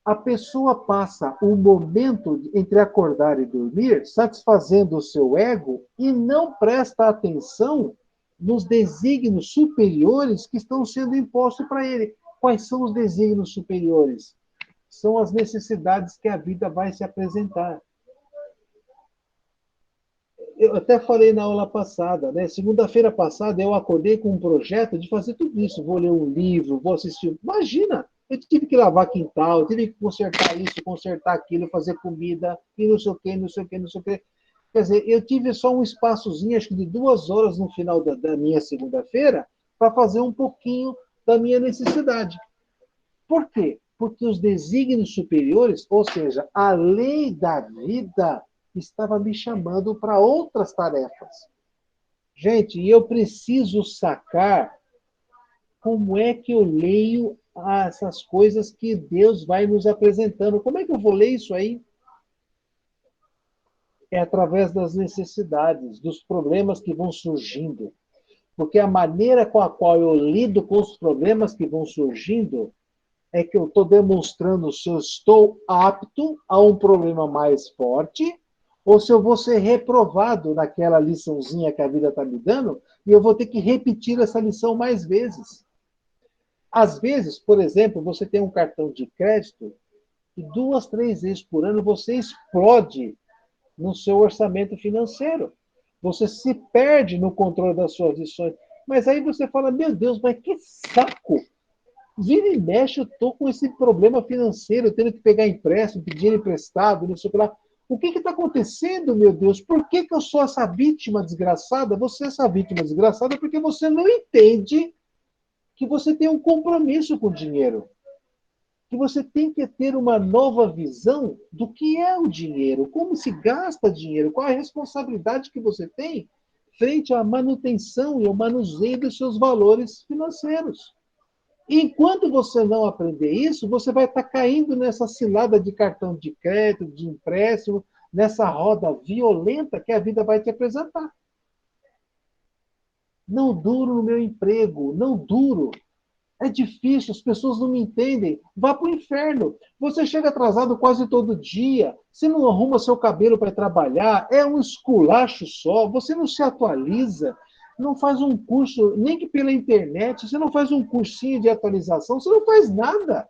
a pessoa passa o momento entre acordar e dormir satisfazendo o seu ego e não presta atenção nos desígnios superiores que estão sendo impostos para ele. Quais são os desígnios superiores? São as necessidades que a vida vai se apresentar. Eu até falei na aula passada, né? Segunda-feira passada eu acordei com um projeto de fazer tudo isso. Vou ler um livro, vou assistir. Imagina! Eu tive que lavar quintal, eu tive que consertar isso, consertar aquilo, fazer comida, e não sei o quê. Quer dizer, eu tive só um espaçozinho, acho que de 2 horas no final da minha segunda-feira, para fazer um pouquinho da minha necessidade. Por quê? Porque os desígnios superiores, ou seja, a lei da vida, estava me chamando para outras tarefas. Gente, e eu preciso sacar como é que eu leio essas coisas que Deus vai nos apresentando. Como é que eu vou ler isso aí? É através das necessidades, dos problemas que vão surgindo. Porque a maneira com a qual eu lido com os problemas que vão surgindo é que eu estou demonstrando se eu estou apto a um problema mais forte ou se eu vou ser reprovado naquela liçãozinha que a vida está me dando e eu vou ter que repetir essa lição mais vezes. Às vezes, por exemplo, você tem um cartão de crédito e 2, 3 vezes por ano você explode no seu orçamento financeiro. Você se perde no controle das suas lições. Mas aí você fala, meu Deus, mas que saco! Vira e mexe, eu estou com esse problema financeiro, tendo que pegar empréstimo, pedir emprestado, não sei o que lá. O que está acontecendo, meu Deus? Por que eu sou essa vítima desgraçada? Você é essa vítima desgraçada porque você não entende que você tem um compromisso com o dinheiro. Que você tem que ter uma nova visão do que é o dinheiro, como se gasta dinheiro, qual é a responsabilidade que você tem frente à manutenção e ao manuseio dos seus valores financeiros. E enquanto você não aprender isso, você vai estar caindo nessa cilada de cartão de crédito, de empréstimo, nessa roda violenta que a vida vai te apresentar. Não duro no meu emprego, não duro. É difícil, as pessoas não me entendem. Vá para o inferno. Você chega atrasado quase todo dia. Você não arruma seu cabelo para trabalhar. É um esculacho só. Você não se atualiza. Não faz um curso, nem que pela internet. Você não faz um cursinho de atualização. Você não faz nada.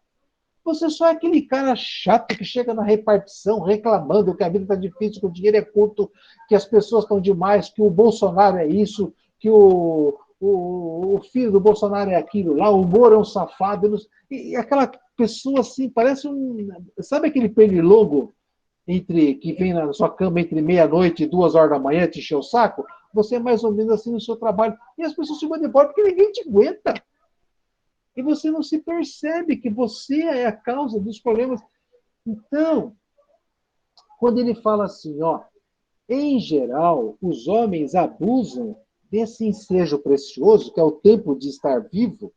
Você só é aquele cara chato que chega na repartição reclamando que a vida está difícil, que o dinheiro é curto, que as pessoas estão demais, que o Bolsonaro é isso, que o filho do Bolsonaro é aquilo lá, o Moro é um safado. E aquela pessoa assim, parece um... Sabe aquele pernilongo que vem na sua cama entre meia-noite e 2 horas da manhã te encher o saco? Você é mais ou menos assim no seu trabalho. E as pessoas se mandam embora porque ninguém te aguenta. E você não se percebe que você é a causa dos problemas. Então, quando ele fala assim, ó, em geral, os homens abusam desse ensejo precioso, que é o tempo de estar vivo,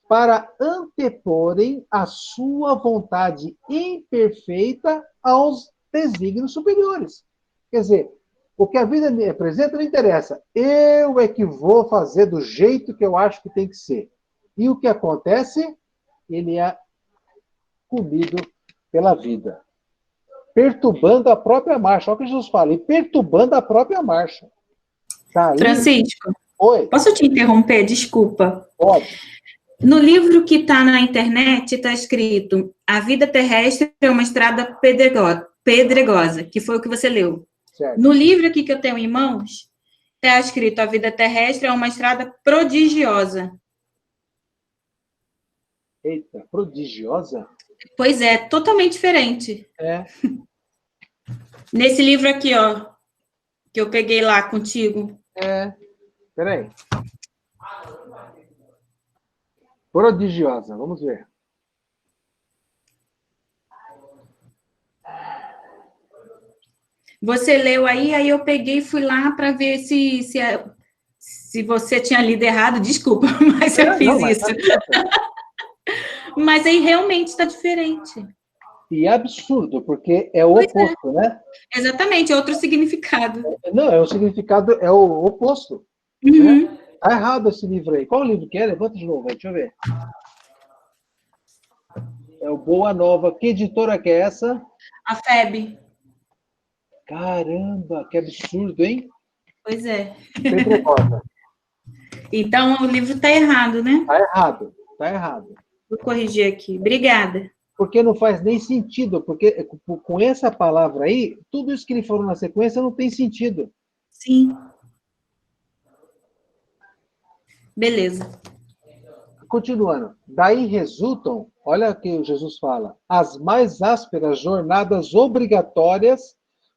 para anteporem a sua vontade imperfeita aos desígnios superiores. Quer dizer, o que a vida me apresenta não interessa. Eu é que vou fazer do jeito que eu acho que tem que ser. E o que acontece? Ele é comido pela vida. Perturbando a própria marcha. Olha o que Jesus fala. E perturbando a própria marcha. Tá ali... Francisco, oi? Posso te interromper? Desculpa. Pode. No livro que está na internet, está escrito: a vida terrestre é uma estrada pedregosa, que foi o que você leu. Certo. No livro aqui que eu tenho em mãos, está escrito: a vida terrestre é uma estrada prodigiosa. Eita, prodigiosa? Pois é, totalmente diferente. É. Nesse livro aqui, ó, que eu peguei lá contigo. Peraí. Prodigiosa, vamos ver. Você leu aí eu peguei e fui lá para ver se você tinha lido errado. Desculpa, mas eu fiz isso. Mas aí realmente está diferente. E é absurdo, porque é o oposto, né? Exatamente, é outro significado. Não, é o significado, é o oposto. Uhum. Né? Tá errado esse livro aí. Qual livro que é? Levanta de novo, deixa eu ver. É o Boa Nova. Que editora que é essa? A FEB. Caramba, que absurdo, hein? Pois é. Pedregosa. Então, o livro está errado, né? Tá errado, tá errado. Vou corrigir aqui. Obrigada. Porque não faz nem sentido, porque com essa palavra aí, tudo isso que ele falou na sequência não tem sentido. Sim. Beleza. Continuando. Daí resultam, olha o que Jesus fala, as mais ásperas jornadas obrigatórias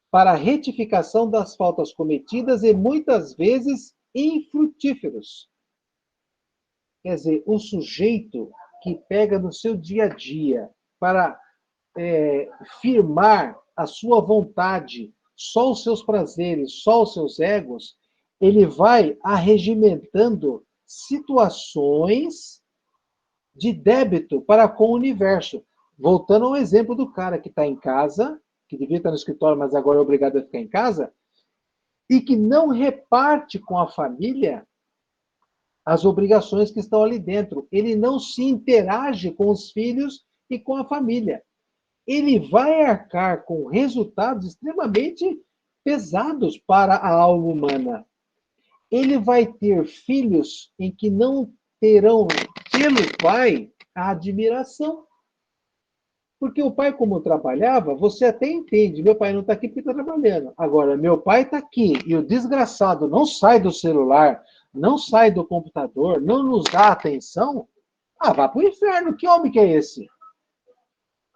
para a retificação das faltas cometidas e muitas vezes infrutíferos. Quer dizer, o sujeito que pega no seu dia a dia para firmar a sua vontade, só os seus prazeres, só os seus egos, ele vai arregimentando situações de débito para com o universo. Voltando ao exemplo do cara que está em casa, que devia estar no escritório, mas agora é obrigado a ficar em casa, e que não reparte com a família as obrigações que estão ali dentro. Ele não se interage com os filhos e com a família. Ele vai arcar com resultados extremamente pesados para a alma humana. Ele vai ter filhos em que não terão pelo pai a admiração. Porque o pai, como trabalhava, você até entende. Meu pai não está aqui porque está trabalhando. Agora, meu pai está aqui e o desgraçado não sai do celular, não sai do computador, não nos dá atenção. Ah, vá para o inferno. Que homem que é esse?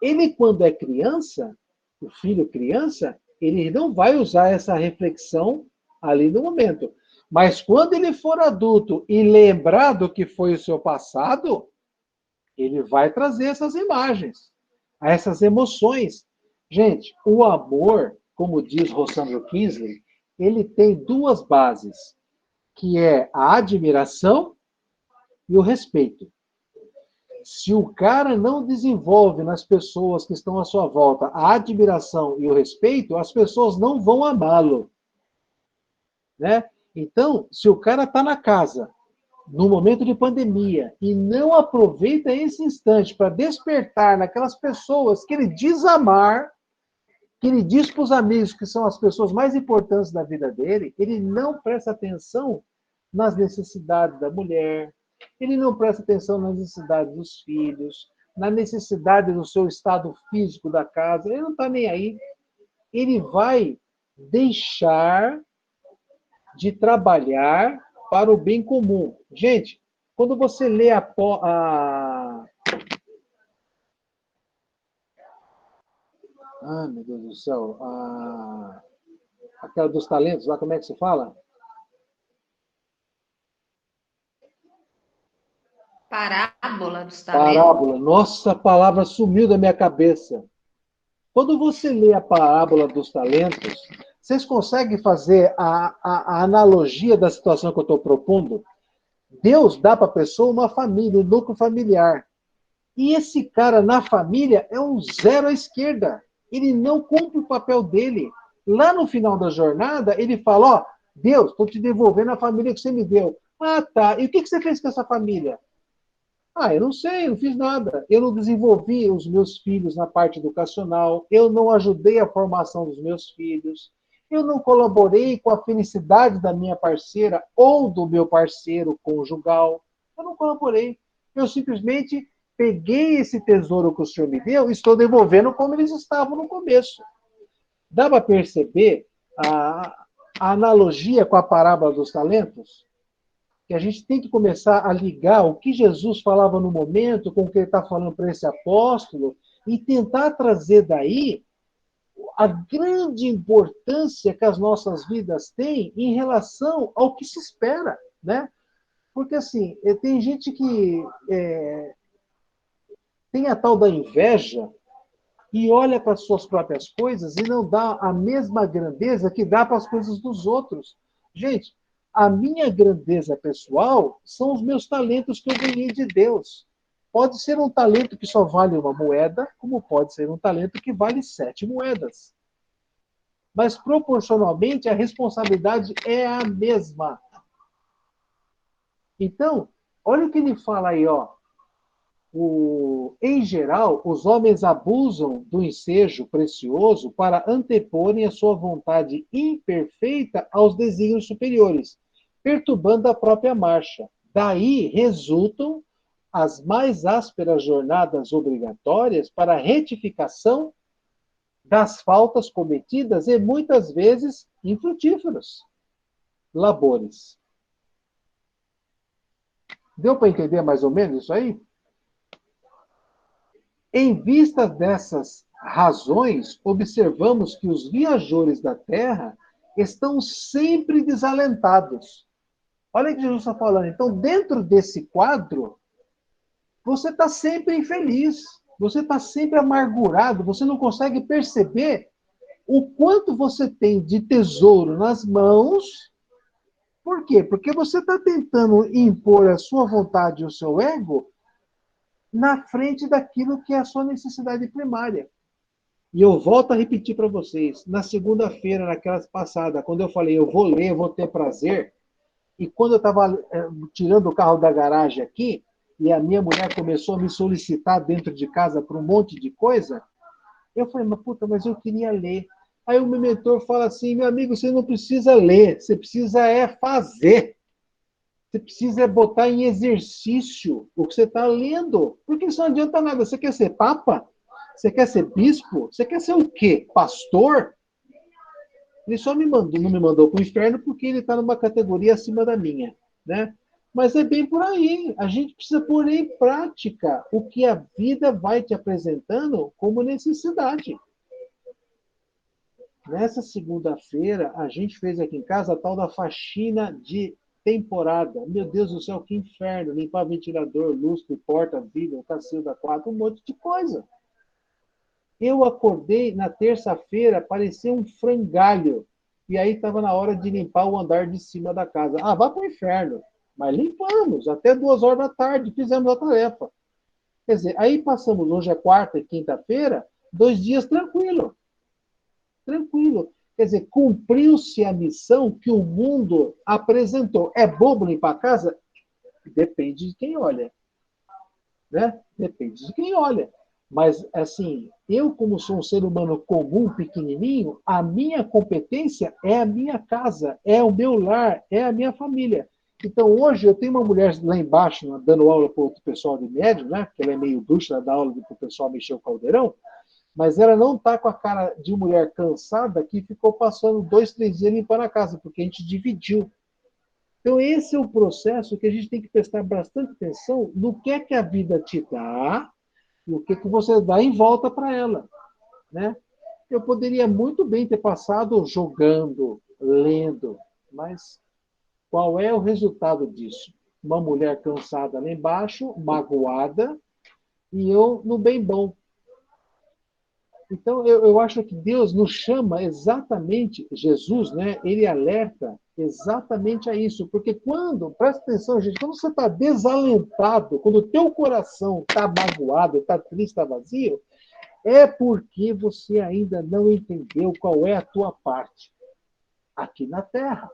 Ele, quando é criança, o filho criança, ele não vai usar essa reflexão ali no momento. Mas quando ele for adulto e lembrar do que foi o seu passado, ele vai trazer essas imagens, essas emoções. Gente, o amor, como diz Rossandro Kinsley, ele tem duas bases, que é a admiração e o respeito. Se o cara não desenvolve nas pessoas que estão à sua volta a admiração e o respeito, as pessoas não vão amá-lo, né? Então, se o cara está na casa, no momento de pandemia, e não aproveita esse instante para despertar naquelas pessoas que ele diz amar, que ele diz para os amigos que são as pessoas mais importantes da vida dele, ele não presta atenção nas necessidades da mulher, ele não presta atenção nas necessidades dos filhos, na necessidade do seu estado físico da casa, ele não está nem aí. Ele vai deixar de trabalhar para o bem comum. Gente, quando você lê meu Deus do céu, aquela dos talentos, lá como é que se fala? Parábola dos talentos. Parábola. Nossa, a palavra sumiu da minha cabeça. Quando você lê a parábola dos talentos, vocês conseguem fazer a analogia da situação que eu estou propondo? Deus dá para a pessoa uma família, um núcleo familiar. E esse cara na família é um zero à esquerda. Ele não cumpre o papel dele. Lá no final da jornada, ele fala, ó, Deus, estou te devolvendo a família que você me deu. Ah, tá. E o que você fez com essa família? Ah, eu não sei, eu não fiz nada. Eu não desenvolvi os meus filhos na parte educacional, eu não ajudei a formação dos meus filhos, eu não colaborei com a felicidade da minha parceira ou do meu parceiro conjugal. Eu não colaborei. Eu simplesmente peguei esse tesouro que o Senhor me deu e estou devolvendo como eles estavam no começo. Dá para perceber a analogia com a parábola dos talentos? Que a gente tem que começar a ligar o que Jesus falava no momento com o que ele está falando para esse apóstolo e tentar trazer daí a grande importância que as nossas vidas têm em relação ao que se espera, né? Porque, assim, tem gente que tem a tal da inveja e olha para as suas próprias coisas e não dá a mesma grandeza que dá para as coisas dos outros. Gente, a minha grandeza pessoal são os meus talentos que eu ganhei de Deus. Pode ser um talento que só vale uma moeda, como pode ser um talento que vale 7 moedas. Mas, proporcionalmente, a responsabilidade é a mesma. Então, olha o que ele fala aí, ó. Em geral, os homens abusam do ensejo precioso para anteporem a sua vontade imperfeita aos desígnios superiores, perturbando a própria marcha. Daí resultam as mais ásperas jornadas obrigatórias para a retificação das faltas cometidas e muitas vezes infrutíferos labores. Deu para entender mais ou menos isso aí? Em vista dessas razões, observamos que os viajores da Terra estão sempre desalentados. Olha o que Jesus está falando. Então, dentro desse quadro, você está sempre infeliz, você está sempre amargurado, você não consegue perceber o quanto você tem de tesouro nas mãos. Por quê? Porque você está tentando impor a sua vontade e o seu ego na frente daquilo que é a sua necessidade primária. E eu volto a repetir para vocês, na segunda-feira, naquela passada, quando eu falei, eu vou ler, eu vou ter prazer, e quando eu estava tirando o carro da garagem aqui, e a minha mulher começou a me solicitar dentro de casa para um monte de coisa, eu falei, mas eu queria ler. Aí o meu mentor fala assim, meu amigo, você não precisa ler, você precisa fazer. Você precisa botar em exercício o que você está lendo. Porque isso não adianta nada. Você quer ser papa? Você quer ser bispo? Você quer ser o quê? Pastor? Ele só não me mandou para o inferno porque ele está numa categoria acima da minha, né? Mas é bem por aí. A gente precisa pôr em prática o que a vida vai te apresentando como necessidade. Nessa segunda-feira, a gente fez aqui em casa a tal da faxina de temporada. Meu Deus do céu, que inferno! Limpar ventilador, lustre, porta, vidro, cacilda 4, um monte de coisa. Eu acordei na terça-feira, parecia um frangalho. E aí estava na hora de limpar o andar de cima da casa. Ah, vá para o inferno. Mas limpamos, até 2 horas da tarde, fizemos a tarefa. Quer dizer, aí passamos, hoje é quarta e quinta-feira, 2 dias tranquilo. Tranquilo. Quer dizer, cumpriu-se a missão que o mundo apresentou. É bobo limpar a casa? Depende de quem olha. Né? Depende de quem olha. Mas, assim, eu, como sou um ser humano comum, pequenininho, a minha competência é a minha casa, é o meu lar, é a minha família. Então, hoje, eu tenho uma mulher lá embaixo, dando aula para o pessoal de médio, né? Que ela é meio bruxa, ela dá aula para o pessoal mexer o caldeirão, mas ela não está com a cara de mulher cansada que ficou passando 2, 3 dias limpando a casa, porque a gente dividiu. Então, esse é o processo que a gente tem que prestar bastante atenção no que é que a vida te dá, e o que você dá em volta para ela, né? Eu poderia muito bem ter passado jogando, lendo, mas qual é o resultado disso? Uma mulher cansada lá embaixo, magoada, e eu no bem bom. Então, eu acho que Deus nos chama exatamente, Jesus, né? Ele alerta exatamente a isso. Porque presta atenção, gente, quando você está desalentado, quando o teu coração está magoado, está triste, está vazio, é porque você ainda não entendeu qual é a tua parte aqui na Terra.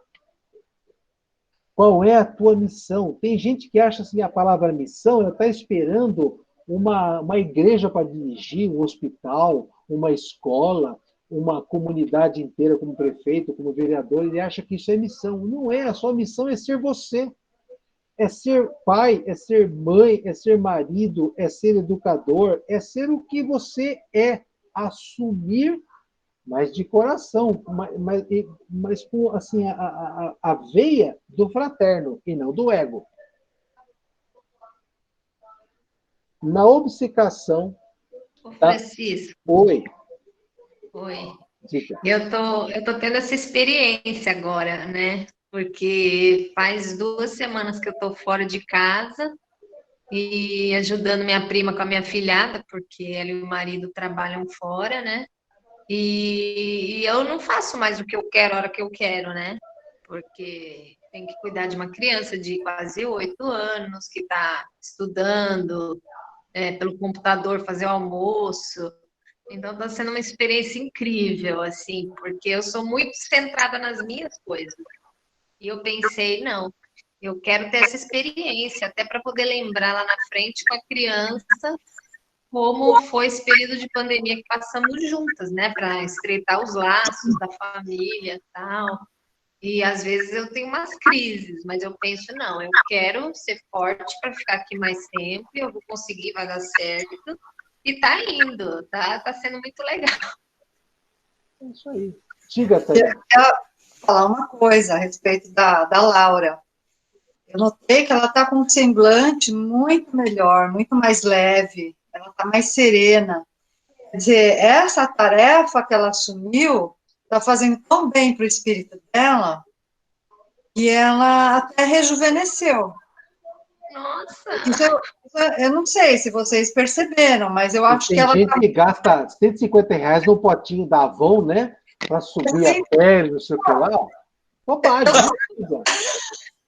Qual é a tua missão? Tem gente que acha assim, a palavra missão, ela está esperando uma igreja para dirigir, um hospital, uma escola, uma comunidade inteira como prefeito, como vereador, ele acha que isso é missão. Não é, a sua missão é ser você. É ser pai, é ser mãe, é ser marido, é ser educador, é ser o que você é. Assumir, mas de coração, mas com assim, a veia do fraterno e não do ego. Na obcecação. Francisco. Oi. Oi. Diga. Eu tô tendo essa experiência agora, né? Porque faz 2 semanas que eu tô fora de casa e ajudando minha prima com a minha filhada, porque ela e o marido trabalham fora, né? E eu não faço mais o que eu quero, a hora que eu quero, né? Porque tem que cuidar de uma criança de quase 8 anos, que está estudando pelo computador, fazer o almoço. Então, está sendo uma experiência incrível, assim, porque eu sou muito centrada nas minhas coisas. E eu pensei, não, eu quero ter essa experiência, até para poder lembrar lá na frente com a criança como foi esse período de pandemia que passamos juntas, né, para estreitar os laços da família e tal. E às vezes eu tenho umas crises, mas eu penso, não, eu quero ser forte para ficar aqui mais tempo, eu vou conseguir, vai dar certo. E tá indo, tá sendo muito legal. É isso aí. Diga, Tânia. Eu quero falar uma coisa a respeito da Laura. Eu notei que ela está com um semblante muito melhor, muito mais leve, ela está mais serena. Quer dizer, essa tarefa que ela assumiu está fazendo tão bem para o espírito dela que ela até rejuvenesceu. Nossa! Eu não sei se vocês perceberam, mas eu acho que ela... Tem gente que gasta R$150 no potinho da Avon, né? Para subir a pele, não sei o que lá. Bobagem.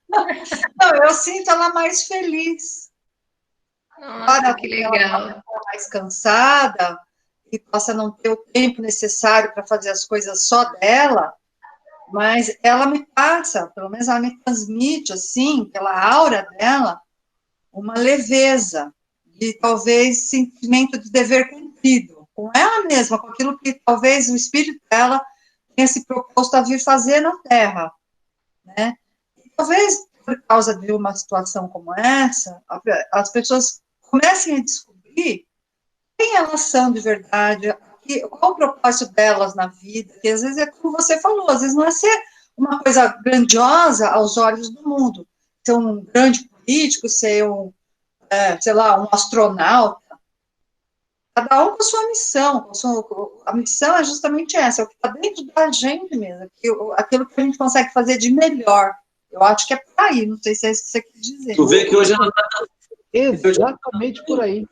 Não, eu sinto ela mais feliz. Nossa, que legal. Ela está mais cansada e possa não ter o tempo necessário para fazer as coisas só dela, mas ela me passa, pelo menos ela me transmite, assim, pela aura dela, uma leveza, de talvez sentimento de dever cumprido, com ela mesma, com aquilo que talvez o espírito dela tenha se proposto a vir fazer na Terra, né? E talvez, por causa de uma situação como essa, as pessoas comecem a descobrir quem elas são de verdade, qual o propósito delas na vida, que às vezes é como você falou, às vezes não é ser uma coisa grandiosa aos olhos do mundo, ser um grande político, ser sei lá, um astronauta, Cada um com a sua missão. A missão é justamente essa, é o que está dentro da gente mesmo, aquilo que a gente consegue fazer de melhor. Eu acho que é por aí, não sei se é isso que você quer dizer. Tu vê que hoje ela está... Exatamente por aí.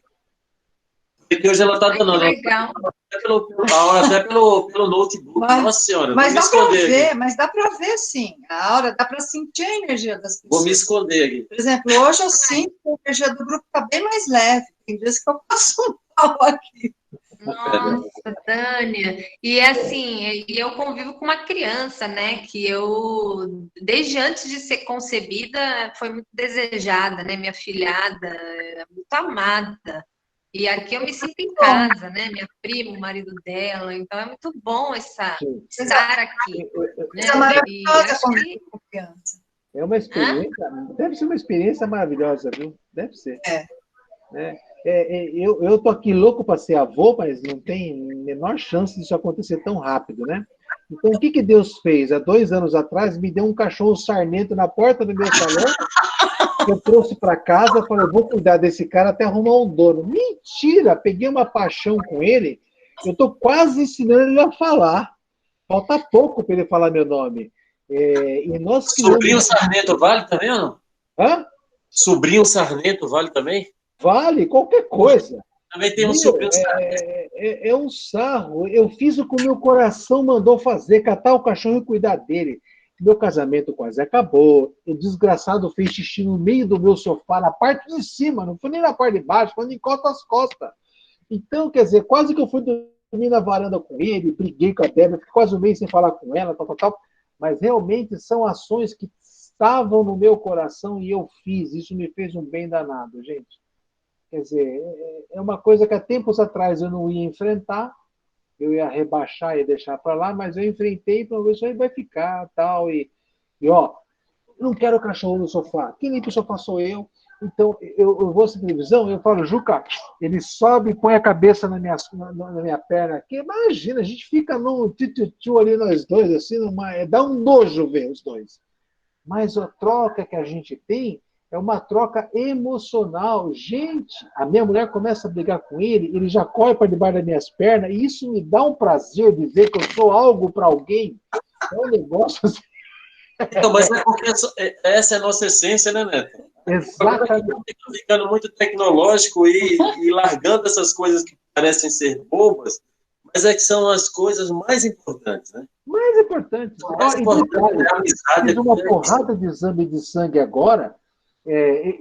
Que hoje ela está dando legal. Até pelo notebook. Nossa Senhora, mas dá para ver, sim. A aura, dá para sentir a energia das pessoas. Vou me esconder aqui. Por exemplo, hoje eu sinto que a energia do grupo está bem mais leve. Tem dias que eu passo um pau aqui. Nossa, Tânia. E assim, eu convivo com uma criança, né? Que eu, desde antes de ser concebida, foi muito desejada, né? Minha filhada, muito amada. E aqui eu me sinto em casa, né? Minha prima, o marido dela. Então é muito bom estar aqui. Né? É maravilhosa com criança. É uma experiência, deve ser uma experiência maravilhosa, viu? Deve ser. Eu tô aqui louco para ser avô, mas não tem menor chance disso acontecer tão rápido, né? Então, o que Deus fez? Há 2 anos atrás, me deu um cachorro sarnento na porta do meu salão, eu trouxe para casa, falei, vou cuidar desse cara até arrumar um dono. Mentira! Peguei uma paixão com ele, eu tô quase ensinando ele a falar. Falta pouco para ele falar meu nome. E nós Sobrinho Sarnento vale também ou não? Hã? Sobrinho Sarnento vale também? Vale, qualquer coisa. Também tem um sobrinho Sarnento. É um sarro. Eu fiz o que o meu coração mandou fazer, catar o cachorro e cuidar dele. Meu casamento quase acabou. O desgraçado fez xixi no meio do meu sofá, na parte de cima, não foi nem na parte de baixo, quando encosta as costas. Então, quer dizer, quase que eu fui dormir na varanda com ele, briguei com a Débora, fiquei quase um mês sem falar com ela, tal. Mas realmente são ações que estavam no meu coração e eu fiz. Isso me fez um bem danado, gente. Quer dizer, é uma coisa que há tempos atrás eu não ia enfrentar, eu ia rebaixar e deixar para lá, mas eu enfrentei para ver se aí vai ficar, tal, e ó, não quero cachorro no sofá, quem limpa o sofá sou eu, então eu vou assistir televisão, eu falo, Juca, ele sobe e põe a cabeça na minha perna aqui, imagina, a gente fica num tio ali nós dois, assim, dá um nojo ver os dois, mas a troca que a gente tem é uma troca emocional. Gente, a minha mulher começa a brigar com ele já corre para debaixo das minhas pernas, e isso me dá um prazer de ver que eu sou algo para alguém. É um negócio assim. Então, mas é porque essa é a nossa essência, né, Neto? Exatamente. Está ficando muito tecnológico e largando essas coisas que parecem ser bobas, mas é que são as coisas mais importantes, né? Mais importantes. Fiz uma porrada de exame de sangue agora.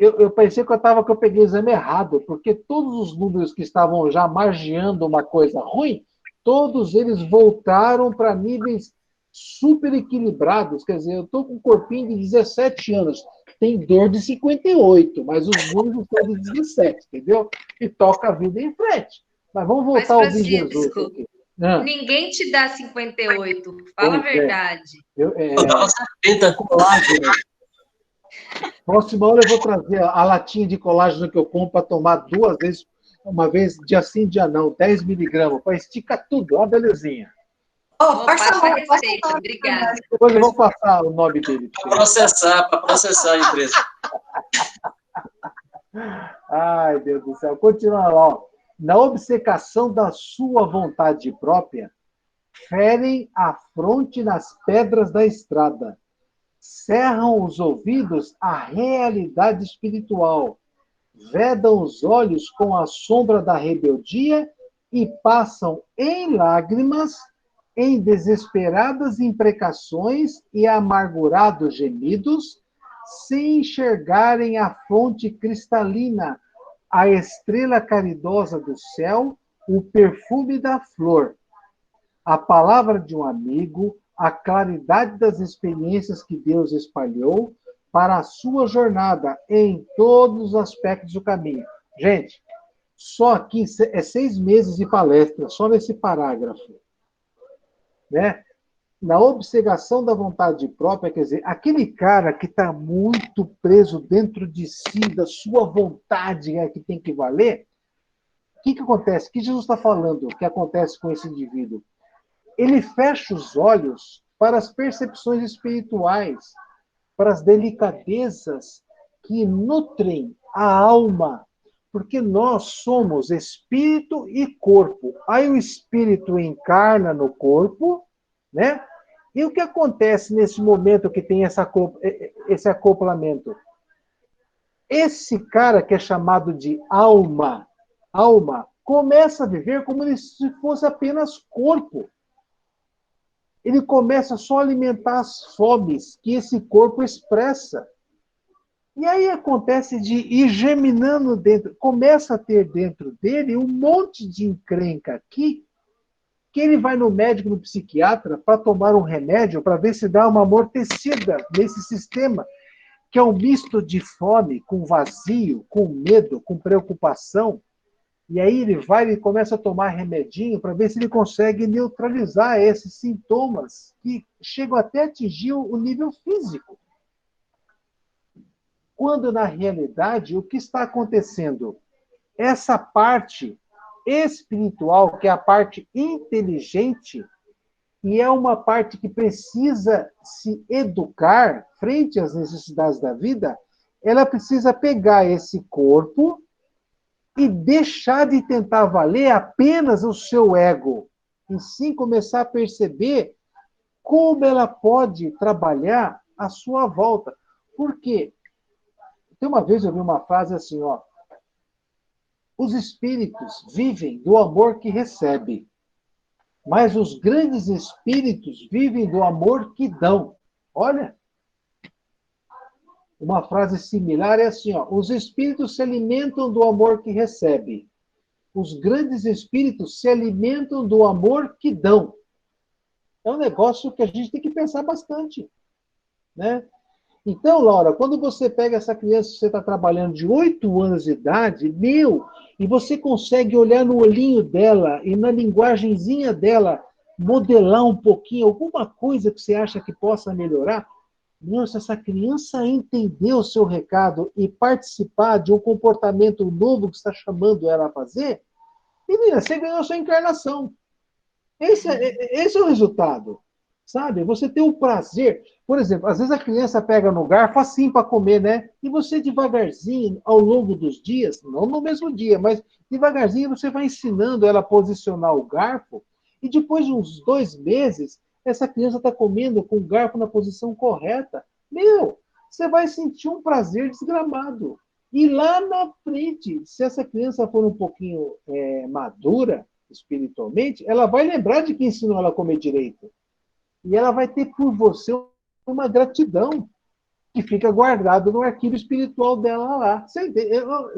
Eu pensei que eu peguei o exame errado, porque todos os números que estavam já margeando uma coisa ruim, todos eles voltaram para níveis super equilibrados. Quer dizer, eu estou com um corpinho de 17 anos, tem dor de 58, mas os números estão de 17, entendeu? E toca a vida em frente. Mas vamos voltar ao vídeo Jesus aqui. Ninguém te dá 58, fala a verdade. Eu dava 70. Colágeno. Próxima hora eu vou trazer a latinha de colágeno que eu compro para tomar 2 vezes, uma vez dia sim, dia não, 10 miligramas, para esticar tudo, ó, belezinha. Passa a receita, obrigada. Depois eu vou passar o nome dele. Para processar a empresa. Ai, Deus do céu. Continua lá, ó. Na obcecação da sua vontade própria, ferem a fronte nas pedras da estrada, cerram os ouvidos à realidade espiritual, vedam os olhos com a sombra da rebeldia e passam em lágrimas, em desesperadas imprecações e amargurados gemidos, sem enxergarem a fonte cristalina, a estrela caridosa do céu, o perfume da flor, a palavra de um amigo, a claridade das experiências que Deus espalhou para a sua jornada em todos os aspectos do caminho. Gente, só aqui é 6 meses de palestra, só nesse parágrafo. Né? Na obcecação da vontade própria, quer dizer, aquele cara que está muito preso dentro de si, da sua vontade, que tem que valer, o que acontece? O que Jesus está falando que acontece com esse indivíduo? Ele fecha os olhos para as percepções espirituais, para as delicadezas que nutrem a alma. Porque nós somos espírito e corpo. Aí o espírito encarna no corpo, né? E o que acontece nesse momento que tem esse acoplamento? Esse cara que é chamado de alma, começa a viver como se fosse apenas corpo. Ele começa só a alimentar as fomes que esse corpo expressa. E aí acontece de ir germinando dentro, começa a ter dentro dele um monte de encrenca aqui, que ele vai no médico, no psiquiatra, para tomar um remédio, para ver se dá uma amortecida nesse sistema, que é um misto de fome, com vazio, com medo, com preocupação. E aí ele começa a tomar remedinho para ver se ele consegue neutralizar esses sintomas que chegam até a atingir o nível físico. Quando, na realidade, o que está acontecendo? Essa parte espiritual, que é a parte inteligente, e é uma parte que precisa se educar frente às necessidades da vida, ela precisa pegar esse corpo e deixar de tentar valer apenas o seu ego, e sim começar a perceber como ela pode trabalhar à sua volta. Por quê? Tem uma vez eu vi uma frase assim, ó: os espíritos vivem do amor que recebem, mas os grandes espíritos vivem do amor que dão. Olha, uma frase similar é assim, ó: os espíritos se alimentam do amor que recebem, os grandes espíritos se alimentam do amor que dão. É um negócio que a gente tem que pensar bastante, né? Então, Laura, quando você pega essa criança que você está trabalhando de 8 anos de idade, e você consegue olhar no olhinho dela e na linguagenzinha dela, modelar um pouquinho, alguma coisa que você acha que possa melhorar, nossa, essa criança entender o seu recado e participar de um comportamento novo que está chamando ela a fazer, menina, você ganhou a sua encarnação. Esse é o resultado. Sabe? Você tem o prazer. Por exemplo, às vezes a criança pega no garfo assim para comer, né? E você devagarzinho, ao longo dos dias, não no mesmo dia, mas devagarzinho você vai ensinando ela a posicionar o garfo, e depois de uns 2 meses, essa criança está comendo com o garfo na posição correta. Você vai sentir um prazer desgramado. E lá na frente, se essa criança for um pouquinho madura espiritualmente, ela vai lembrar de quem ensinou ela a comer direito. E ela vai ter por você uma gratidão que fica guardada no arquivo espiritual dela lá.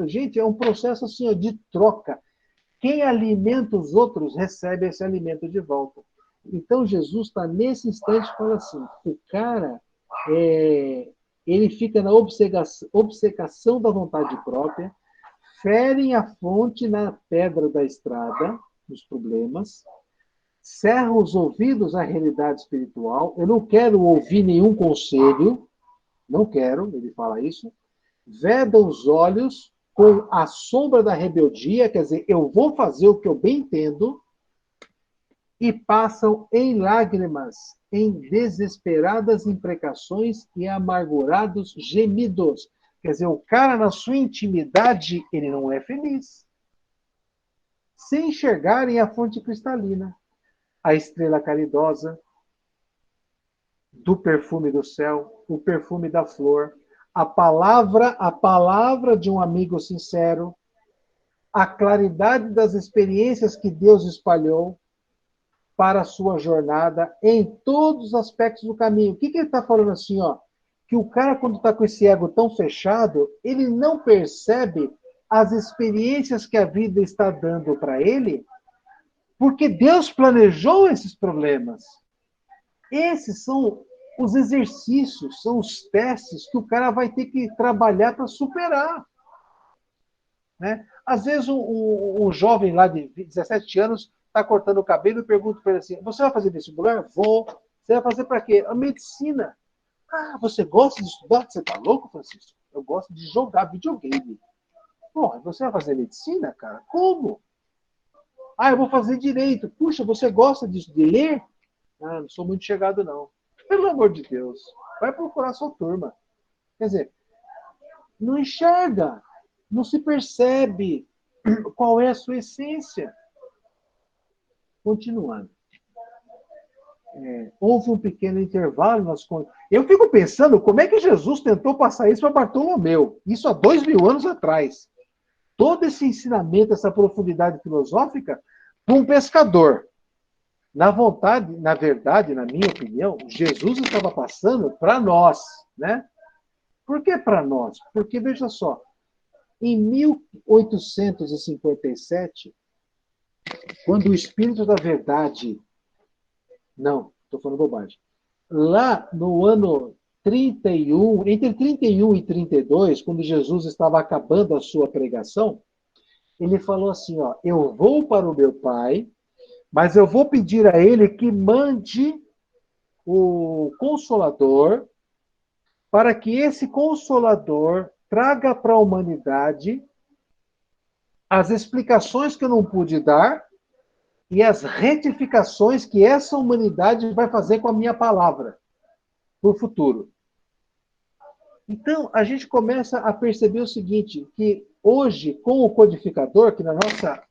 Gente, é um processo assim, ó, de troca. Quem alimenta os outros recebe esse alimento de volta. Então, Jesus está nesse instante e fala assim, o cara, ele fica na obcecação da vontade própria, ferem a fonte na pedra da estrada, nos problemas, cerra os ouvidos à realidade espiritual. Eu não quero ouvir nenhum conselho. Não quero, ele fala isso. Veda os olhos com a sombra da rebeldia, quer dizer, eu vou fazer o que eu bem entendo, e passam em lágrimas, em desesperadas imprecações e amargurados gemidos. Quer dizer, o cara, na sua intimidade, ele não é feliz. Sem enxergarem a fonte cristalina, a estrela caridosa, do perfume do céu, o perfume da flor, a palavra de um amigo sincero, a claridade das experiências que Deus espalhou para a sua jornada em todos os aspectos do caminho. O que ele está falando assim, ó? Que o cara, quando está com esse ego tão fechado, ele não percebe as experiências que a vida está dando para ele, porque Deus planejou esses problemas. Esses são os exercícios, são os testes que o cara vai ter que trabalhar para superar. Né? Às vezes, um jovem lá de 17 anos está cortando o cabelo e pergunta para ele assim, você vai fazer vestibular? Vou. Você vai fazer para quê? A medicina. Ah, você gosta de estudar? Você está louco, Francisco? Eu gosto de jogar videogame. Pô, você vai fazer medicina, cara? Como? Ah, eu vou fazer direito. Puxa, você gosta de ler? Ah, não sou muito chegado, não. Pelo amor de Deus, vai procurar sua turma. Quer dizer, não enxerga. Não se percebe qual é a sua essência. Continuando. Houve um pequeno intervalo nas contas. Eu fico pensando como é que Jesus tentou passar isso para Bartolomeu. Isso há 2000 anos atrás. Todo esse ensinamento, essa profundidade filosófica, para um pescador. Na verdade, na minha opinião, Jesus estava passando para nós, né? Por que para nós? Porque, veja só, em 1857, quando o Espírito da Verdade... Não, estou falando bobagem. Lá no ano 31, entre 31 e 32, quando Jesus estava acabando a sua pregação, ele falou assim, ó, eu vou para o meu Pai, mas eu vou pedir a ele que mande o Consolador, para que esse Consolador traga para a humanidade as explicações que eu não pude dar e as retificações que essa humanidade vai fazer com a minha palavra no futuro. Então, a gente começa a perceber o seguinte, que hoje, com o codificador, que na nossa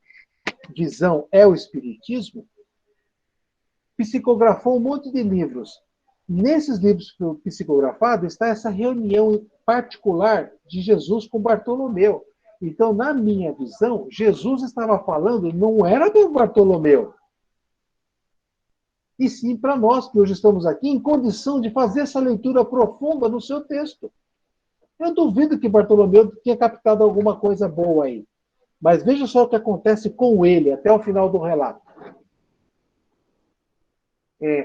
visão é o Espiritismo, psicografou um monte de livros. Nesses livros psicografados está essa reunião particular de Jesus com Bartolomeu. Então, na minha visão, Jesus estava falando, não era para Bartolomeu, e sim para nós, que hoje estamos aqui, em condição de fazer essa leitura profunda no seu texto. Eu duvido que Bartolomeu tenha captado alguma coisa boa aí. Mas veja só o que acontece com ele, até o final do relato.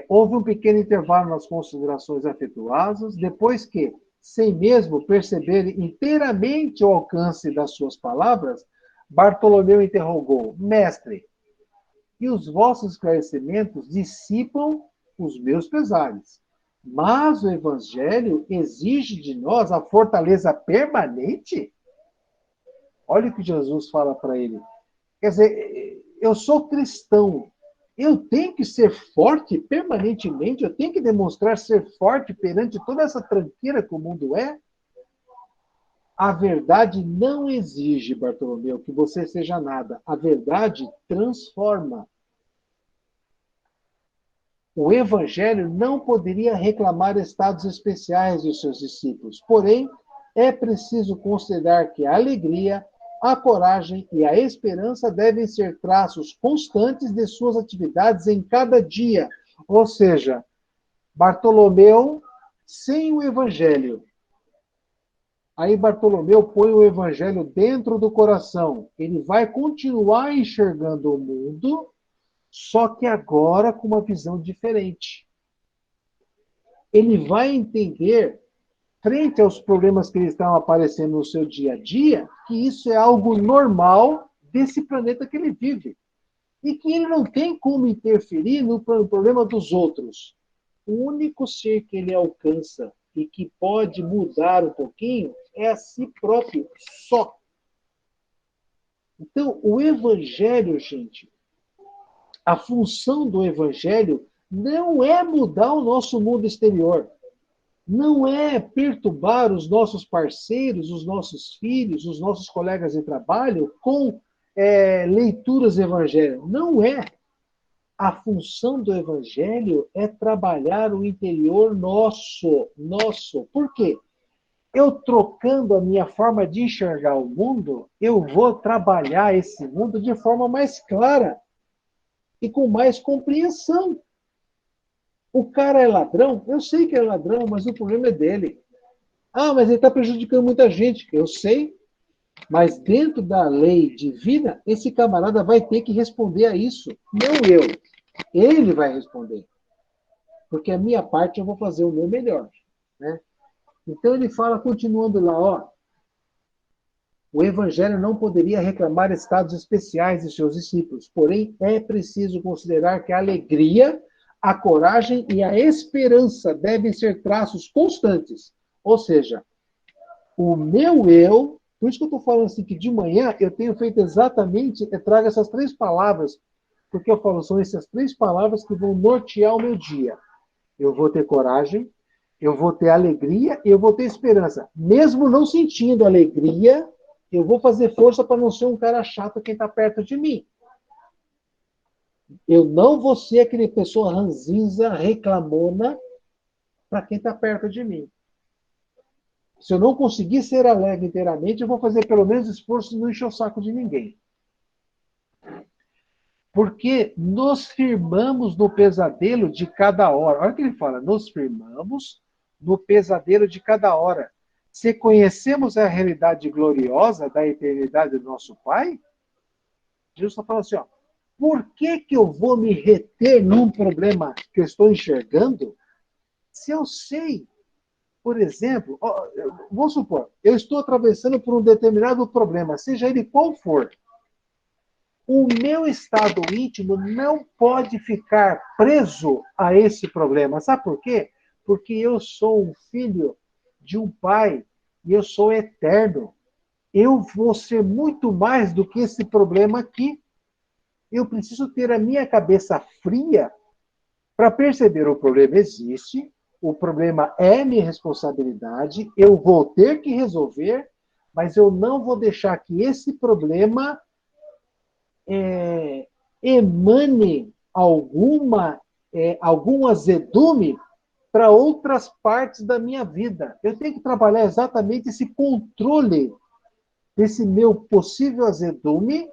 Houve um pequeno intervalo nas considerações afetuosas, depois que, sem mesmo perceber inteiramente o alcance das suas palavras, Bartolomeu interrogou, mestre, e os vossos esclarecimentos dissipam os meus pesares. Mas o Evangelho exige de nós a fortaleza permanente? Olha o que Jesus fala para ele. Quer dizer, eu sou cristão, eu tenho que ser forte permanentemente, eu tenho que demonstrar ser forte perante toda essa tranqueira que o mundo é? A verdade não exige, Bartolomeu, que você seja nada. A verdade transforma. O Evangelho não poderia reclamar estados especiais dos seus discípulos. Porém, é preciso considerar que a alegria, a coragem e a esperança devem ser traços constantes de suas atividades em cada dia. Ou seja, Bartolomeu sem o Evangelho. Aí Bartolomeu põe o Evangelho dentro do coração. Ele vai continuar enxergando o mundo, só que agora com uma visão diferente. Ele vai entender, frente aos problemas que estão aparecendo no seu dia a dia, que isso é algo normal desse planeta que ele vive. E que ele não tem como interferir no problema dos outros. O único ser que ele alcança e que pode mudar um pouquinho é a si próprio, só. Então, o Evangelho, gente, a função do Evangelho não é mudar o nosso mundo exterior. Não é perturbar os nossos parceiros, os nossos filhos, os nossos colegas de trabalho com leituras evangélicas. Não é. A função do Evangelho é trabalhar o interior nosso. Por quê? Eu trocando a minha forma de enxergar o mundo, eu vou trabalhar esse mundo de forma mais clara e com mais compreensão. O cara é ladrão? Eu sei que é ladrão, mas o problema é dele. Ah, mas ele está prejudicando muita gente. Eu sei, mas dentro da lei divina, esse camarada vai ter que responder a isso. Não eu. Ele vai responder. Porque a minha parte eu vou fazer o meu melhor. Né? Então ele fala, continuando lá, ó. O Evangelho não poderia reclamar estados especiais de seus discípulos, porém é preciso considerar que a alegria, a coragem e a esperança devem ser traços constantes. Ou seja, o meu eu, por isso que eu estou falando assim, que de manhã eu tenho feito exatamente, eu trago essas 3 palavras, porque eu falo, são essas 3 palavras que vão nortear o meu dia. Eu vou ter coragem, eu vou ter alegria e eu vou ter esperança. Mesmo não sentindo alegria, Eu vou fazer força para não ser um cara chato quem está perto de mim. Eu não vou ser aquele pessoa ranzinza, reclamona para quem está perto de mim. Se eu não conseguir ser alegre inteiramente, eu vou fazer pelo menos esforço de não encher o saco de ninguém. Porque nos firmamos no pesadelo de cada hora. Olha o que ele fala, nos firmamos no pesadelo de cada hora. Se conhecemos a realidade gloriosa da eternidade do nosso Pai, Jesus está falando assim, ó, por que eu vou me reter num problema que eu estou enxergando, se eu sei, por exemplo, ó, vamos supor, eu estou atravessando por um determinado problema, seja ele qual for, o meu estado íntimo não pode ficar preso a esse problema. Sabe por quê? Porque eu sou um filho de um pai e eu sou eterno. Eu vou ser muito mais do que esse problema aqui. Eu preciso ter a minha cabeça fria para perceber o problema existe, o problema é minha responsabilidade, eu vou ter que resolver, mas eu não vou deixar que esse problema emane algum azedume para outras partes da minha vida. Eu tenho que trabalhar exatamente esse controle desse meu possível azedume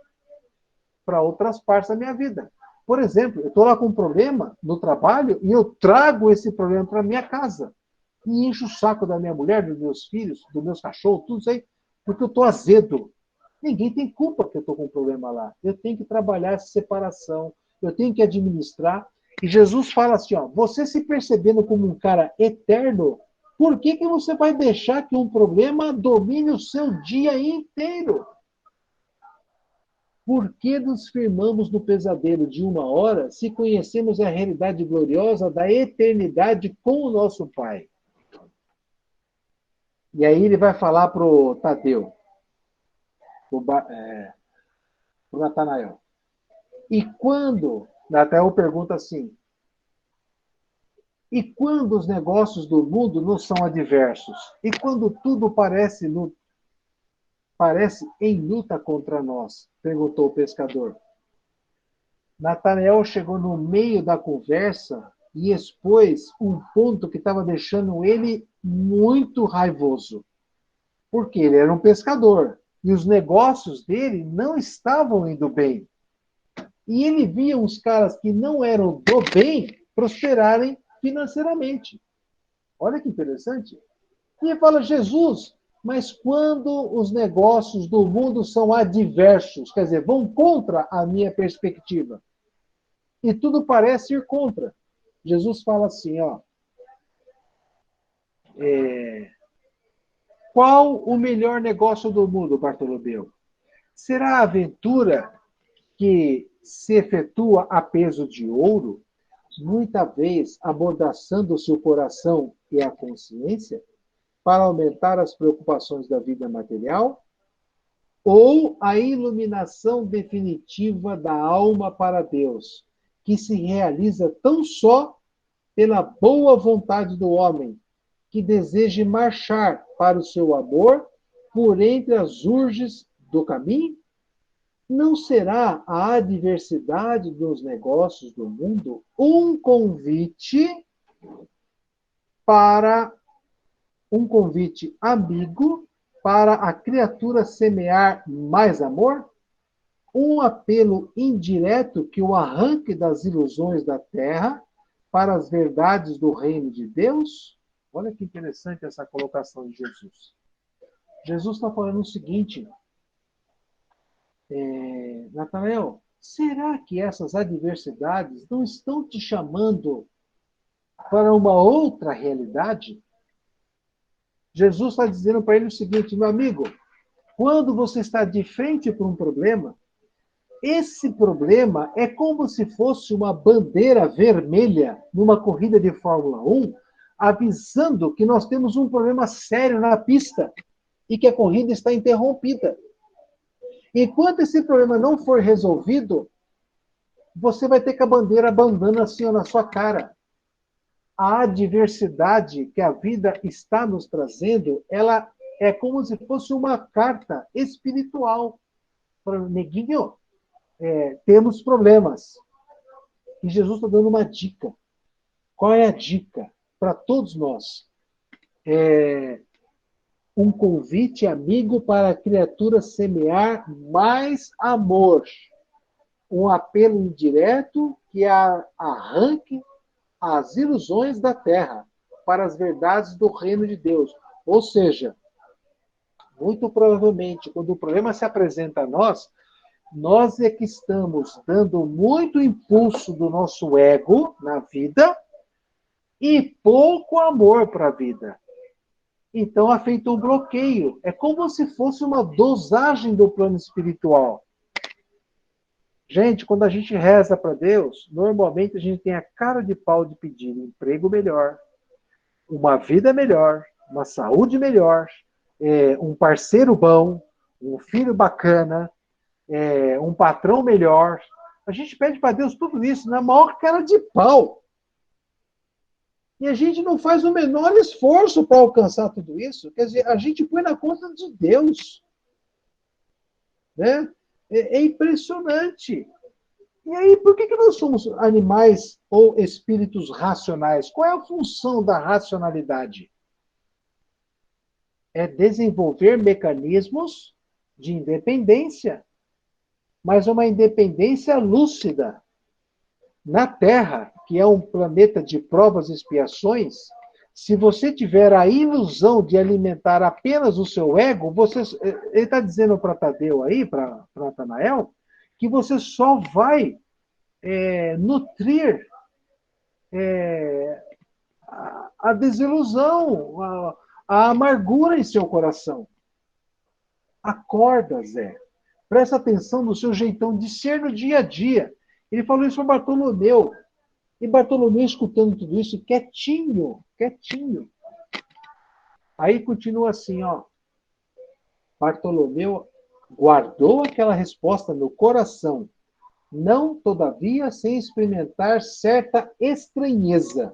para outras partes da minha vida. Por exemplo, eu estou lá com um problema no trabalho e eu trago esse problema para minha casa. E encho o saco da minha mulher, dos meus filhos, dos meus cachorros, tudo isso aí, porque eu estou azedo. Ninguém tem culpa que eu estou com um problema lá. Eu tenho que trabalhar essa separação, eu tenho que administrar. E Jesus fala assim, ó, você se percebendo como um cara eterno, por que você vai deixar que um problema domine o seu dia inteiro? Por que nos firmamos no pesadelo de uma hora se conhecemos a realidade gloriosa da eternidade com o nosso Pai? E aí ele vai falar para o Tadeu, para o Natanael. E quando, Natanael pergunta assim, e quando os negócios do mundo não são adversos? E quando tudo parece em luta contra nós? Perguntou o pescador. Natanael chegou no meio da conversa e expôs um ponto que estava deixando ele muito raivoso. Porque ele era um pescador e os negócios dele não estavam indo bem. E ele via os caras que não eram do bem prosperarem financeiramente. Olha que interessante. E ele fala, Jesus, mas quando os negócios do mundo são adversos, quer dizer, vão contra a minha perspectiva, e tudo parece ir contra, Jesus fala assim, ó, qual o melhor negócio do mundo, Bartolomeu? Será a aventura que se efetua a peso de ouro, muita vez amordaçando-se o coração e a consciência, para aumentar as preocupações da vida material, ou a iluminação definitiva da alma para Deus, que se realiza tão só pela boa vontade do homem, que deseje marchar para o seu amor por entre as urges do caminho? Não será a adversidade dos negócios do mundo um convite amigo para a criatura semear mais amor? Um apelo indireto que o arranque das ilusões da terra para as verdades do reino de Deus? Olha que interessante essa colocação de Jesus. Jesus está falando o seguinte, Natanael, será que essas adversidades não estão te chamando para uma outra realidade? Jesus está dizendo para ele o seguinte, meu amigo, quando você está de frente para um problema, esse problema é como se fosse uma bandeira vermelha numa corrida de Fórmula 1, avisando que nós temos um problema sério na pista e que a corrida está interrompida. Enquanto esse problema não for resolvido, você vai ter que a bandeira abandonando assim ó, na sua cara. A adversidade que a vida está nos trazendo, ela é como se fosse uma carta espiritual. Falando, neguinho, temos problemas. E Jesus está dando uma dica. Qual é a dica para todos nós? Um convite amigo para a criatura semear mais amor. Um apelo indireto que arranque as ilusões da terra para as verdades do reino de Deus. Ou seja, muito provavelmente, quando o problema se apresenta a nós é que estamos dando muito impulso do nosso ego na vida e pouco amor para a vida. Então, é feito um bloqueio. É como se fosse uma dosagem do plano espiritual. Gente, quando a gente reza para Deus, normalmente a gente tem a cara de pau de pedir um emprego melhor, uma vida melhor, uma saúde melhor, um parceiro bom, um filho bacana, um patrão melhor. A gente pede para Deus tudo isso na maior cara de pau. E a gente não faz o menor esforço para alcançar tudo isso. Quer dizer, a gente põe na conta de Deus. Né? É impressionante. E aí, por que nós somos animais ou espíritos racionais? Qual é a função da racionalidade? É desenvolver mecanismos de independência, mas uma independência lúcida. Na Terra, que é um planeta de provas e expiações, se você tiver a ilusão de alimentar apenas o seu ego, ele está dizendo para Tadeu aí, para Natanael, que você só vai nutrir a desilusão, a amargura em seu coração. Acorda, Zé. Presta atenção no seu jeitão de ser no dia a dia. Ele falou isso para Bartolomeu. E Bartolomeu, escutando tudo isso, quietinho. Aí continua assim, ó. Bartolomeu guardou aquela resposta no coração, não, todavia, sem experimentar certa estranheza.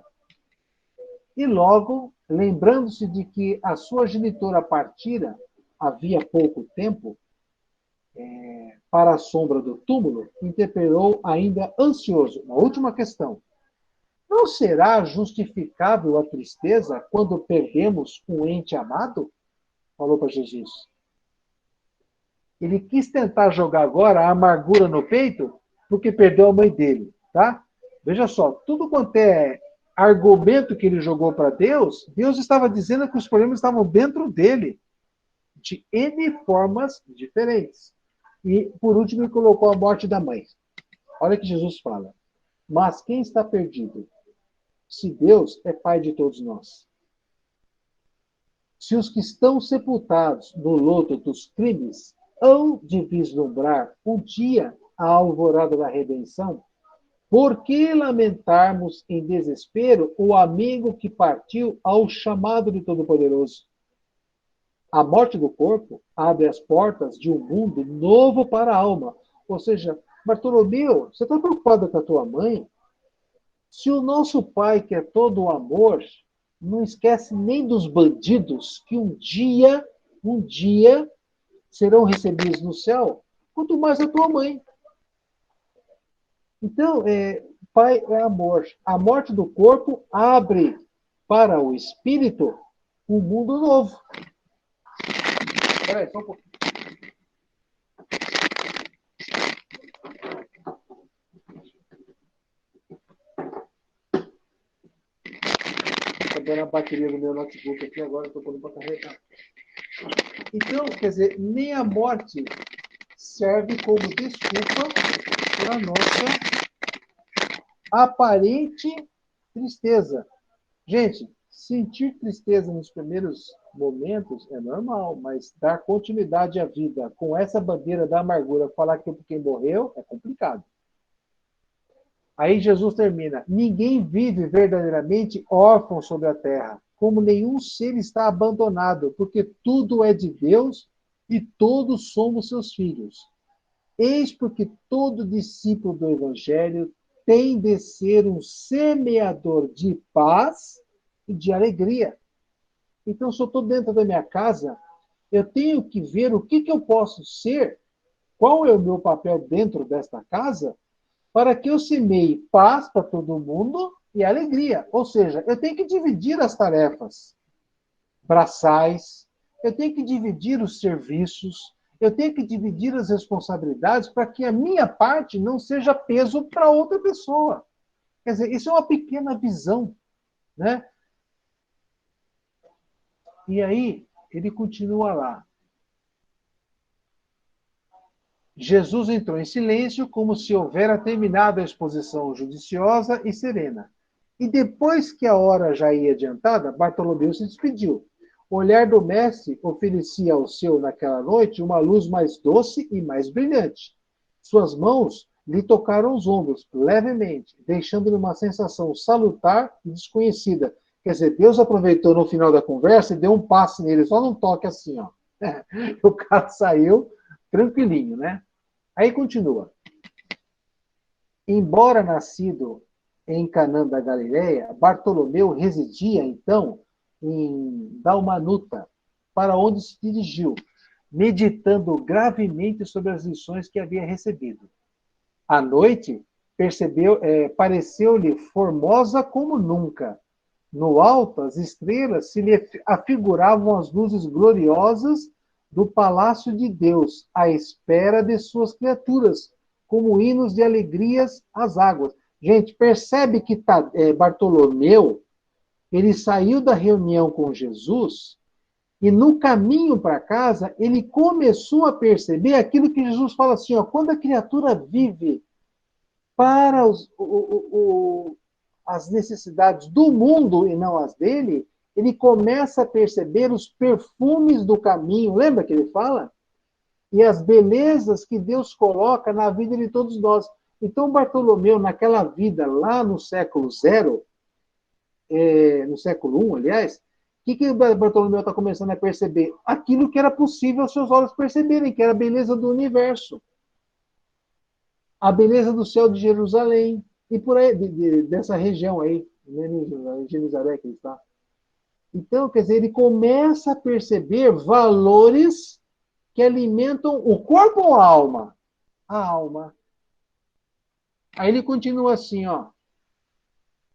E logo, lembrando-se de que a sua genitora partira havia pouco tempo, para a sombra do túmulo, interpelou ainda ansioso. Uma última questão. Não será justificável a tristeza quando perdemos um ente amado? Falou para Jesus. Ele quis tentar jogar agora a amargura no peito porque perdeu a mãe dele, tá? Veja só, tudo quanto é argumento que ele jogou para Deus, Deus estava dizendo que os problemas estavam dentro dele, de N formas diferentes. E, por último, ele colocou a morte da mãe. Olha que Jesus fala. Mas quem está perdido? Se Deus é Pai de todos nós. Se os que estão sepultados no lodo dos crimes hão de vislumbrar um dia a alvorada da redenção, por que lamentarmos em desespero o amigo que partiu ao chamado de Todo-Poderoso? A morte do corpo abre as portas de um mundo novo para a alma. Ou seja, Bartolomeu, você está preocupado com a tua mãe? Se o nosso Pai, que é todo o amor, não esquece nem dos bandidos que um dia serão recebidos no céu, quanto mais a tua mãe. Então, Pai é amor. A morte do corpo abre para o espírito um mundo novo. Espera aí, só um pouquinho. Está dando a bateria do meu notebook aqui agora, estou pondo para carregar. Então, quer dizer, nem a morte serve como desculpa para a nossa aparente tristeza. Gente, sentir tristeza nos primeiros momentos é normal, mas dar continuidade à vida com essa bandeira da amargura, falar que quem morreu, é complicado. Aí Jesus termina. Ninguém vive verdadeiramente órfão sobre a terra, como nenhum ser está abandonado, porque tudo é de Deus e todos somos seus filhos. Eis porque todo discípulo do Evangelho tem de ser um semeador de paz e de alegria. Então, se eu estou dentro da minha casa, Eu tenho que ver o que eu posso ser, qual é o meu papel dentro desta casa, para que eu semeie paz para todo mundo e alegria. Ou seja, eu tenho que dividir as tarefas braçais, eu tenho que dividir os serviços, eu tenho que dividir as responsabilidades para que a minha parte não seja peso para outra pessoa. Quer dizer, isso é uma pequena visão, né? E aí, ele continua lá. Jesus entrou em silêncio, como se houvera terminado a exposição judiciosa e serena. E depois que a hora já ia adiantada, Bartolomeu se despediu. O olhar do mestre oferecia ao seu, naquela noite, uma luz mais doce e mais brilhante. Suas mãos lhe tocaram os ombros, levemente, deixando-lhe uma sensação salutar e desconhecida. Quer dizer, Deus aproveitou no final da conversa e deu um passe nele, só num toque assim, ó. O cara saiu tranquilinho, né? Aí continua. Embora nascido em Canaã da Galileia, Bartolomeu residia, então, em Dalmanuta, para onde se dirigiu, meditando gravemente sobre as lições que havia recebido. À noite, pareceu-lhe formosa como nunca. No alto, as estrelas se lhe afiguravam as luzes gloriosas do palácio de Deus, à espera de suas criaturas, como hinos de alegrias às águas. Gente, percebe que Bartolomeu, ele saiu da reunião com Jesus e no caminho para casa, ele começou a perceber aquilo que Jesus fala assim, ó, quando a criatura vive para as necessidades do mundo e não as dele, ele começa a perceber os perfumes do caminho, lembra que ele fala? E as belezas que Deus coloca na vida de todos nós. Então, Bartolomeu, naquela vida lá no século zero, no século I, aliás, o que Bartolomeu está começando a perceber? Aquilo que era possível aos seus olhos perceberem, que era a beleza do universo, a beleza do céu de Jerusalém, e por aí, dessa região aí, né, em Jerusalém que ele está. Então, quer dizer, ele começa a perceber valores que alimentam o corpo ou a alma? A alma. Aí ele continua assim, ó.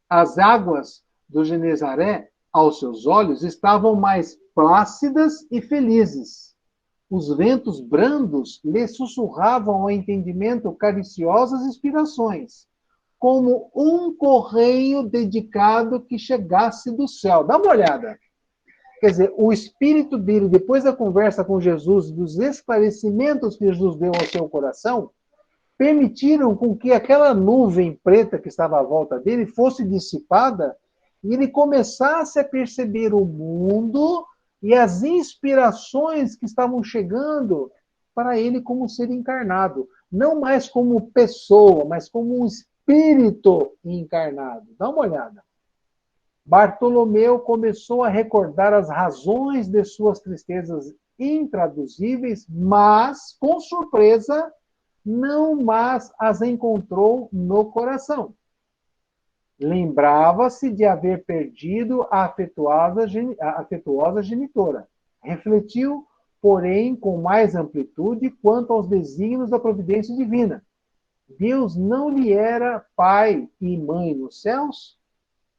As águas do Genezaré, aos seus olhos, estavam mais plácidas e felizes. Os ventos brandos lhe sussurravam ao entendimento cariciosas inspirações, como um correio dedicado que chegasse do céu. Dá uma olhada. Quer dizer, o espírito dele, depois da conversa com Jesus, dos esclarecimentos que Jesus deu ao seu coração, permitiram com que aquela nuvem preta que estava à volta dele fosse dissipada e ele começasse a perceber o mundo e as inspirações que estavam chegando para ele como ser encarnado. Não mais como pessoa, mas como um espírito encarnado. Dá uma olhada. Bartolomeu começou a recordar as razões de suas tristezas intraduzíveis, mas, com surpresa, não mais as encontrou no coração. Lembrava-se de haver perdido a afetuosa genitora. Refletiu, porém, com mais amplitude quanto aos desígnios da providência divina. Deus não lhe era pai e mãe nos céus?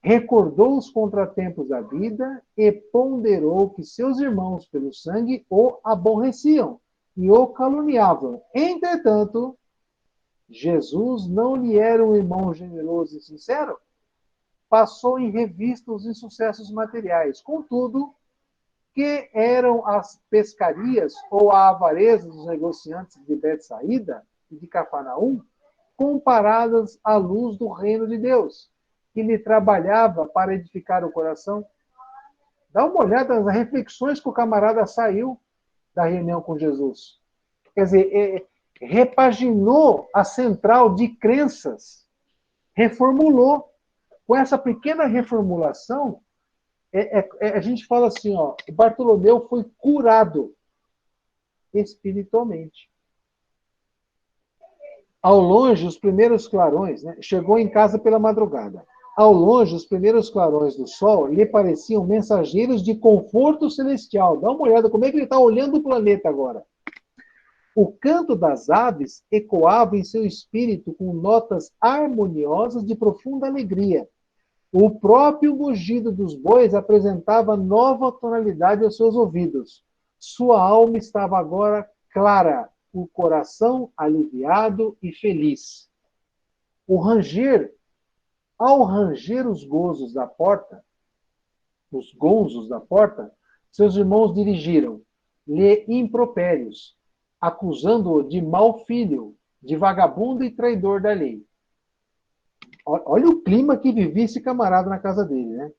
Recordou os contratempos da vida e ponderou que seus irmãos pelo sangue o aborreciam e o caluniavam. Entretanto, Jesus não lhe era um irmão generoso e sincero? Passou em revista os insucessos materiais. Contudo, que eram as pescarias ou a avareza dos negociantes de Betsaída e de Cafarnaum, comparadas à luz do reino de Deus, que lhe trabalhava para edificar o coração? Dá uma olhada nas reflexões que o camarada saiu da reunião com Jesus. Quer dizer, repaginou a central de crenças, reformulou. Com essa pequena reformulação, a gente fala assim, ó, o Bartolomeu foi curado espiritualmente. Ao longe, os primeiros clarões, né, chegou em casa pela madrugada. Ao longe, os primeiros clarões do sol lhe pareciam mensageiros de conforto celestial. Dá uma olhada como é que ele está olhando o planeta agora. O canto das aves ecoava em seu espírito com notas harmoniosas de profunda alegria. O próprio mugido dos bois apresentava nova tonalidade aos seus ouvidos. Sua alma estava agora clara, o coração aliviado e feliz. Ao ranger os gonzos da porta, seus irmãos dirigiram-lhe impropérios, acusando-o de mau filho, de vagabundo e traidor da lei. Olha o clima que vivia esse camarada na casa dele, né?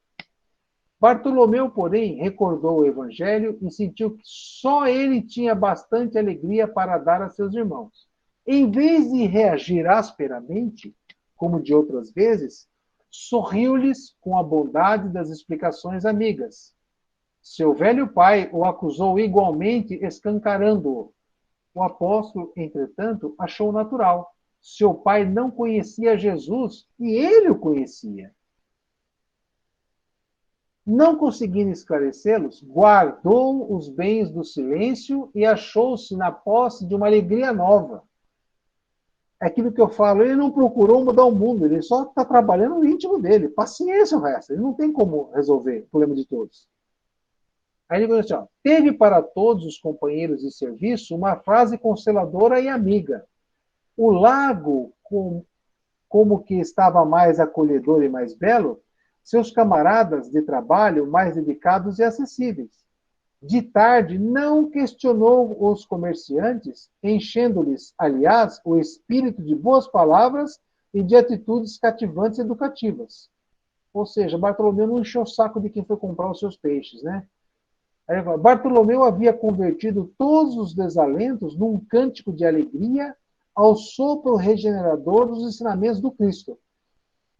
Bartolomeu, porém, recordou o evangelho e sentiu que só ele tinha bastante alegria para dar a seus irmãos. Em vez de reagir asperamente, como de outras vezes, sorriu-lhes com a bondade das explicações amigas. Seu velho pai o acusou igualmente, escancarando-o. O apóstolo, entretanto, achou natural. Seu pai não conhecia Jesus e ele o conhecia. Não conseguindo esclarecê-los, guardou os bens do silêncio e achou-se na posse de uma alegria nova. É aquilo que eu falo, ele não procurou mudar o mundo, ele só está trabalhando no íntimo dele. Paciência o resto, ele não tem como resolver o problema de todos. Aí ele falou assim, ó, teve para todos os companheiros de serviço uma frase consoladora e amiga. O lago, como que estava mais acolhedor e mais belo, seus camaradas de trabalho mais dedicados e acessíveis. De tarde, não questionou os comerciantes, enchendo-lhes, aliás, o espírito de boas palavras e de atitudes cativantes e educativas. Ou seja, Bartolomeu não encheu o saco de quem foi comprar os seus peixes, né? Aí, Bartolomeu havia convertido todos os desalentos num cântico de alegria ao sopro regenerador dos ensinamentos do Cristo.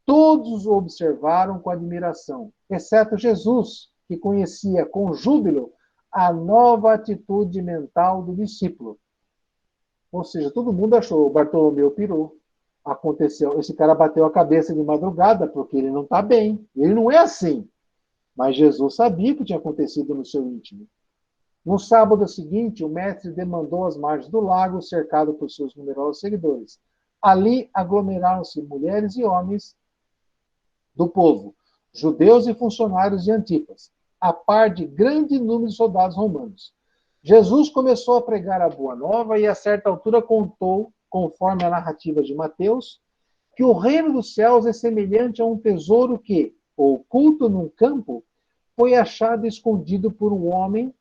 Todos o observaram com admiração, exceto Jesus, que conhecia com júbilo a nova atitude mental do discípulo. Ou seja, todo mundo achou, Bartolomeu pirou. Aconteceu, esse cara bateu a cabeça de madrugada porque ele não está bem. Ele não é assim. Mas Jesus sabia o que tinha acontecido no seu íntimo. No sábado seguinte, o mestre demandou as margens do lago, cercado por seus numerosos seguidores. Ali aglomeraram-se mulheres e homens do povo, judeus e funcionários de Antipas, a par de grande número de soldados romanos. Jesus começou a pregar a boa nova e a certa altura contou, conforme a narrativa de Mateus, que o reino dos céus é semelhante a um tesouro que, oculto num campo, foi achado escondido por um homem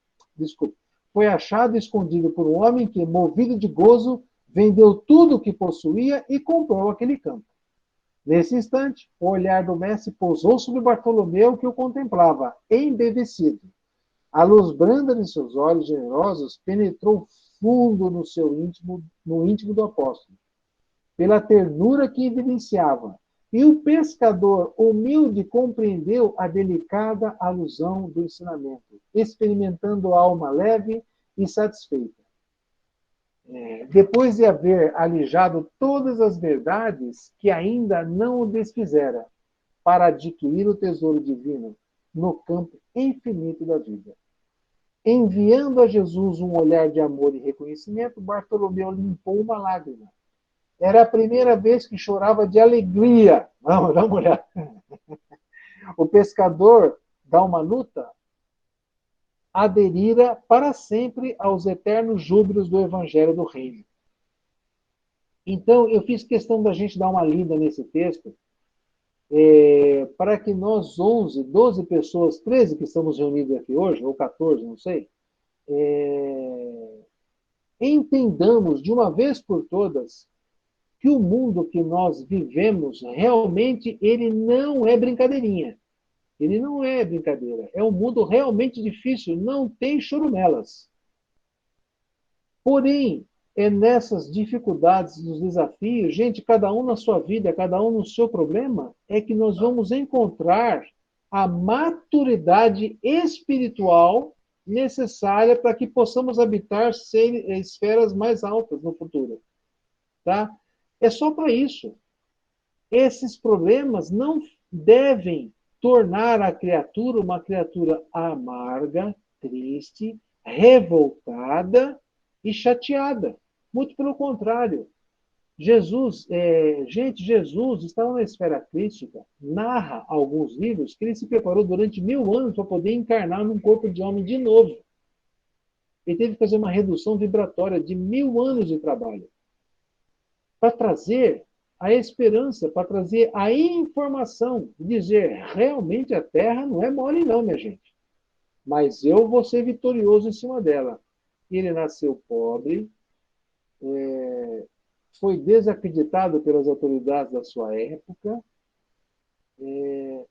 que, movido de gozo, vendeu tudo o que possuía e comprou aquele campo. Nesse instante, o olhar do mestre pousou sobre Bartolomeu, que o contemplava, embevecido. A luz branda de seus olhos generosos penetrou fundo no íntimo do apóstolo, pela ternura que evidenciava, e o pescador humilde compreendeu a delicada alusão do ensinamento, experimentando alma leve e satisfeita. Depois de haver alijado todas as verdades que ainda não o desfizera, para adquirir o tesouro divino no campo infinito da vida. Enviando a Jesus um olhar de amor e reconhecimento, Bartolomeu limpou uma lágrima. Era a primeira vez que chorava de alegria. Vamos, dá uma olhada. O pescador Dalmanuta aderira para sempre aos eternos júbilos do Evangelho do Reino. Então, eu fiz questão da gente dar uma lida nesse texto, para que nós 11, 12 pessoas, 13 que estamos reunidos aqui hoje, ou 14, não sei, entendamos de uma vez por todas que o mundo que nós vivemos, realmente, ele não é brincadeirinha. Ele não é brincadeira. É um mundo realmente difícil, não tem chorumelas. Porém, é nessas dificuldades, nos desafios, gente, cada um na sua vida, cada um no seu problema, é que nós vamos encontrar a maturidade espiritual necessária para que possamos habitar esferas mais altas no futuro. Tá? É só para isso. Esses problemas devem tornar a criatura uma criatura amarga, triste, revoltada e chateada. Muito pelo contrário. Jesus estava na esfera crística, narra alguns livros que ele se preparou durante 1000 anos para poder encarnar num corpo de homem de novo. Ele teve que fazer uma redução vibratória de 1000 anos de trabalho para trazer a esperança, para trazer a informação, dizer, realmente a Terra não é mole não, minha gente, mas eu vou ser vitorioso em cima dela. Ele nasceu pobre, foi desacreditado pelas autoridades da sua época,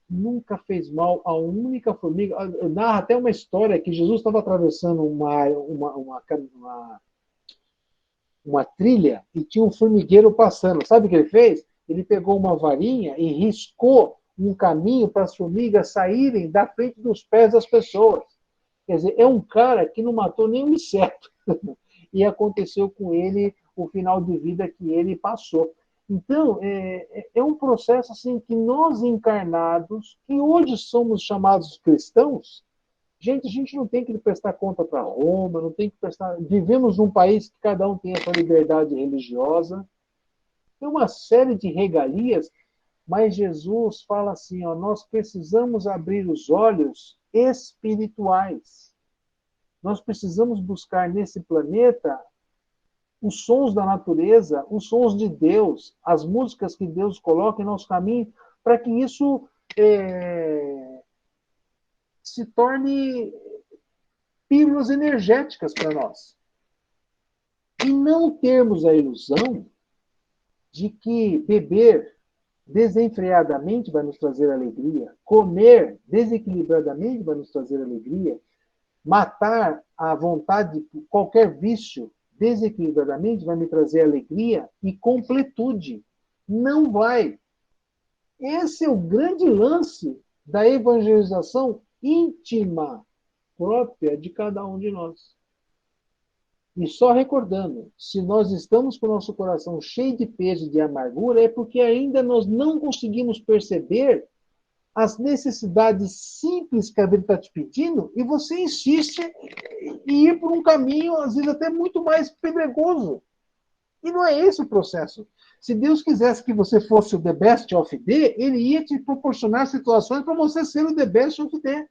nunca fez mal a única formiga. Narra até uma história que Jesus estava atravessando uma trilha e tinha um formigueiro passando. Sabe o que ele fez? Ele pegou uma varinha e riscou um caminho para as formigas saírem da frente dos pés das pessoas. Quer dizer, é um cara que não matou nenhum inseto. E aconteceu com ele o final de vida que ele passou. Então, é um processo assim que nós encarnados, que hoje somos chamados cristãos, gente, a gente não tem que prestar conta para Roma, não tem que prestar... Vivemos num país que cada um tem a sua liberdade religiosa, tem uma série de regalias, mas Jesus fala assim, ó, nós precisamos abrir os olhos espirituais. Nós precisamos buscar nesse planeta os sons da natureza, os sons de Deus, as músicas que Deus coloca em nosso caminho, para que isso se torne pílulas energéticas para nós. E não termos a ilusão de que beber desenfreadamente vai nos trazer alegria, comer desequilibradamente vai nos trazer alegria, matar a vontade por qualquer vício desequilibradamente vai me trazer alegria e completude. Não vai. Esse é o grande lance da evangelização íntima própria de cada um de nós. E só recordando, se nós estamos com o nosso coração cheio de peso e de amargura, é porque ainda nós não conseguimos perceber as necessidades simples que a vida está te pedindo, e você insiste em ir por um caminho, às vezes, até muito mais pedregoso. E não é esse o processo. Se Deus quisesse que você fosse o the best of the, Ele ia te proporcionar situações para você ser o the best of the.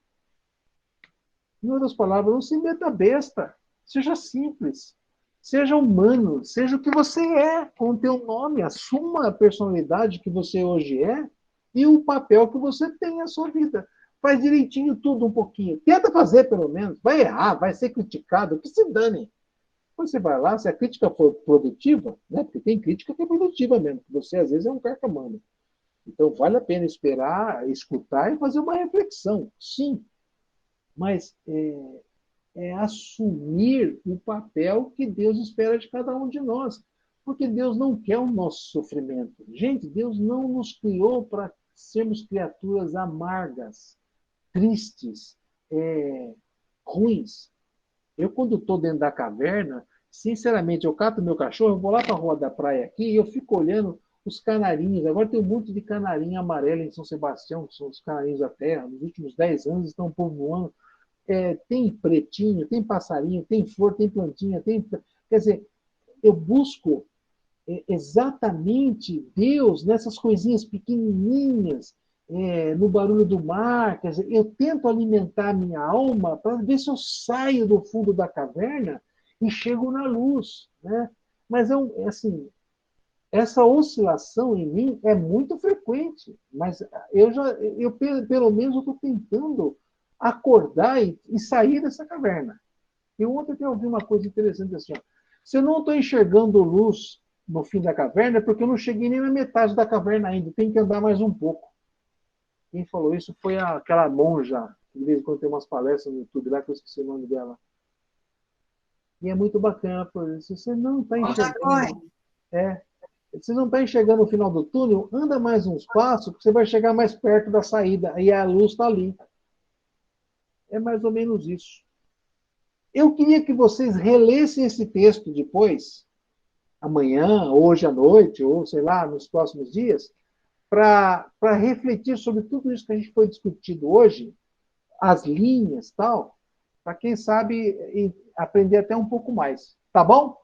Em outras palavras, não se meta besta. Seja simples. Seja humano. Seja o que você é com o teu nome. Assuma a personalidade que você hoje é e o papel que você tem na sua vida. Faz direitinho tudo um pouquinho. Tenta fazer, pelo menos. Vai errar, vai ser criticado, que se dane. Depois você vai lá, se a crítica for produtiva, né? Porque tem crítica que é produtiva mesmo, que você às vezes é um carcamano. Então vale a pena esperar, escutar e fazer uma reflexão. Sim, mas é assumir o papel que Deus espera de cada um de nós. Porque Deus não quer o nosso sofrimento. Gente, Deus não nos criou para sermos criaturas amargas, tristes, ruins. Eu, quando estou dentro da caverna, sinceramente, eu cato meu cachorro, eu vou lá para a rua da praia aqui e eu fico olhando os canarinhos. Agora tem um monte de canarinho amarelo em São Sebastião, que são os canarinhos da terra. Nos últimos 10 anos estão povoando. Tem pretinho, tem passarinho, tem flor, tem plantinha, tem... Quer dizer, eu busco exatamente Deus nessas coisinhas pequenininhas, no barulho do mar. Quer dizer, eu tento alimentar a minha alma para ver se eu saio do fundo da caverna e chego na luz, né? Mas assim, essa oscilação em mim é muito frequente, mas eu pelo menos estou tentando acordar e sair dessa caverna. E ontem eu ouvi uma coisa interessante assim, ó, se eu não estou enxergando luz no fim da caverna, é porque eu não cheguei nem na metade da caverna ainda, tem que andar mais um pouco. Quem falou isso foi aquela monja, que de vez em quando tem umas palestras no YouTube lá, que eu esqueci o nome dela. E é muito bacana, por isso. Você não está enxergando. Você não está enxergando o final do túnel, anda mais uns passos, que você vai chegar mais perto da saída, e a luz está ali. É mais ou menos isso. Eu queria que vocês relessem esse texto depois, amanhã, hoje à noite, ou sei lá, nos próximos dias, para refletir sobre tudo isso que a gente foi discutindo hoje, as linhas tal, para quem sabe aprender até um pouco mais. Tá bom?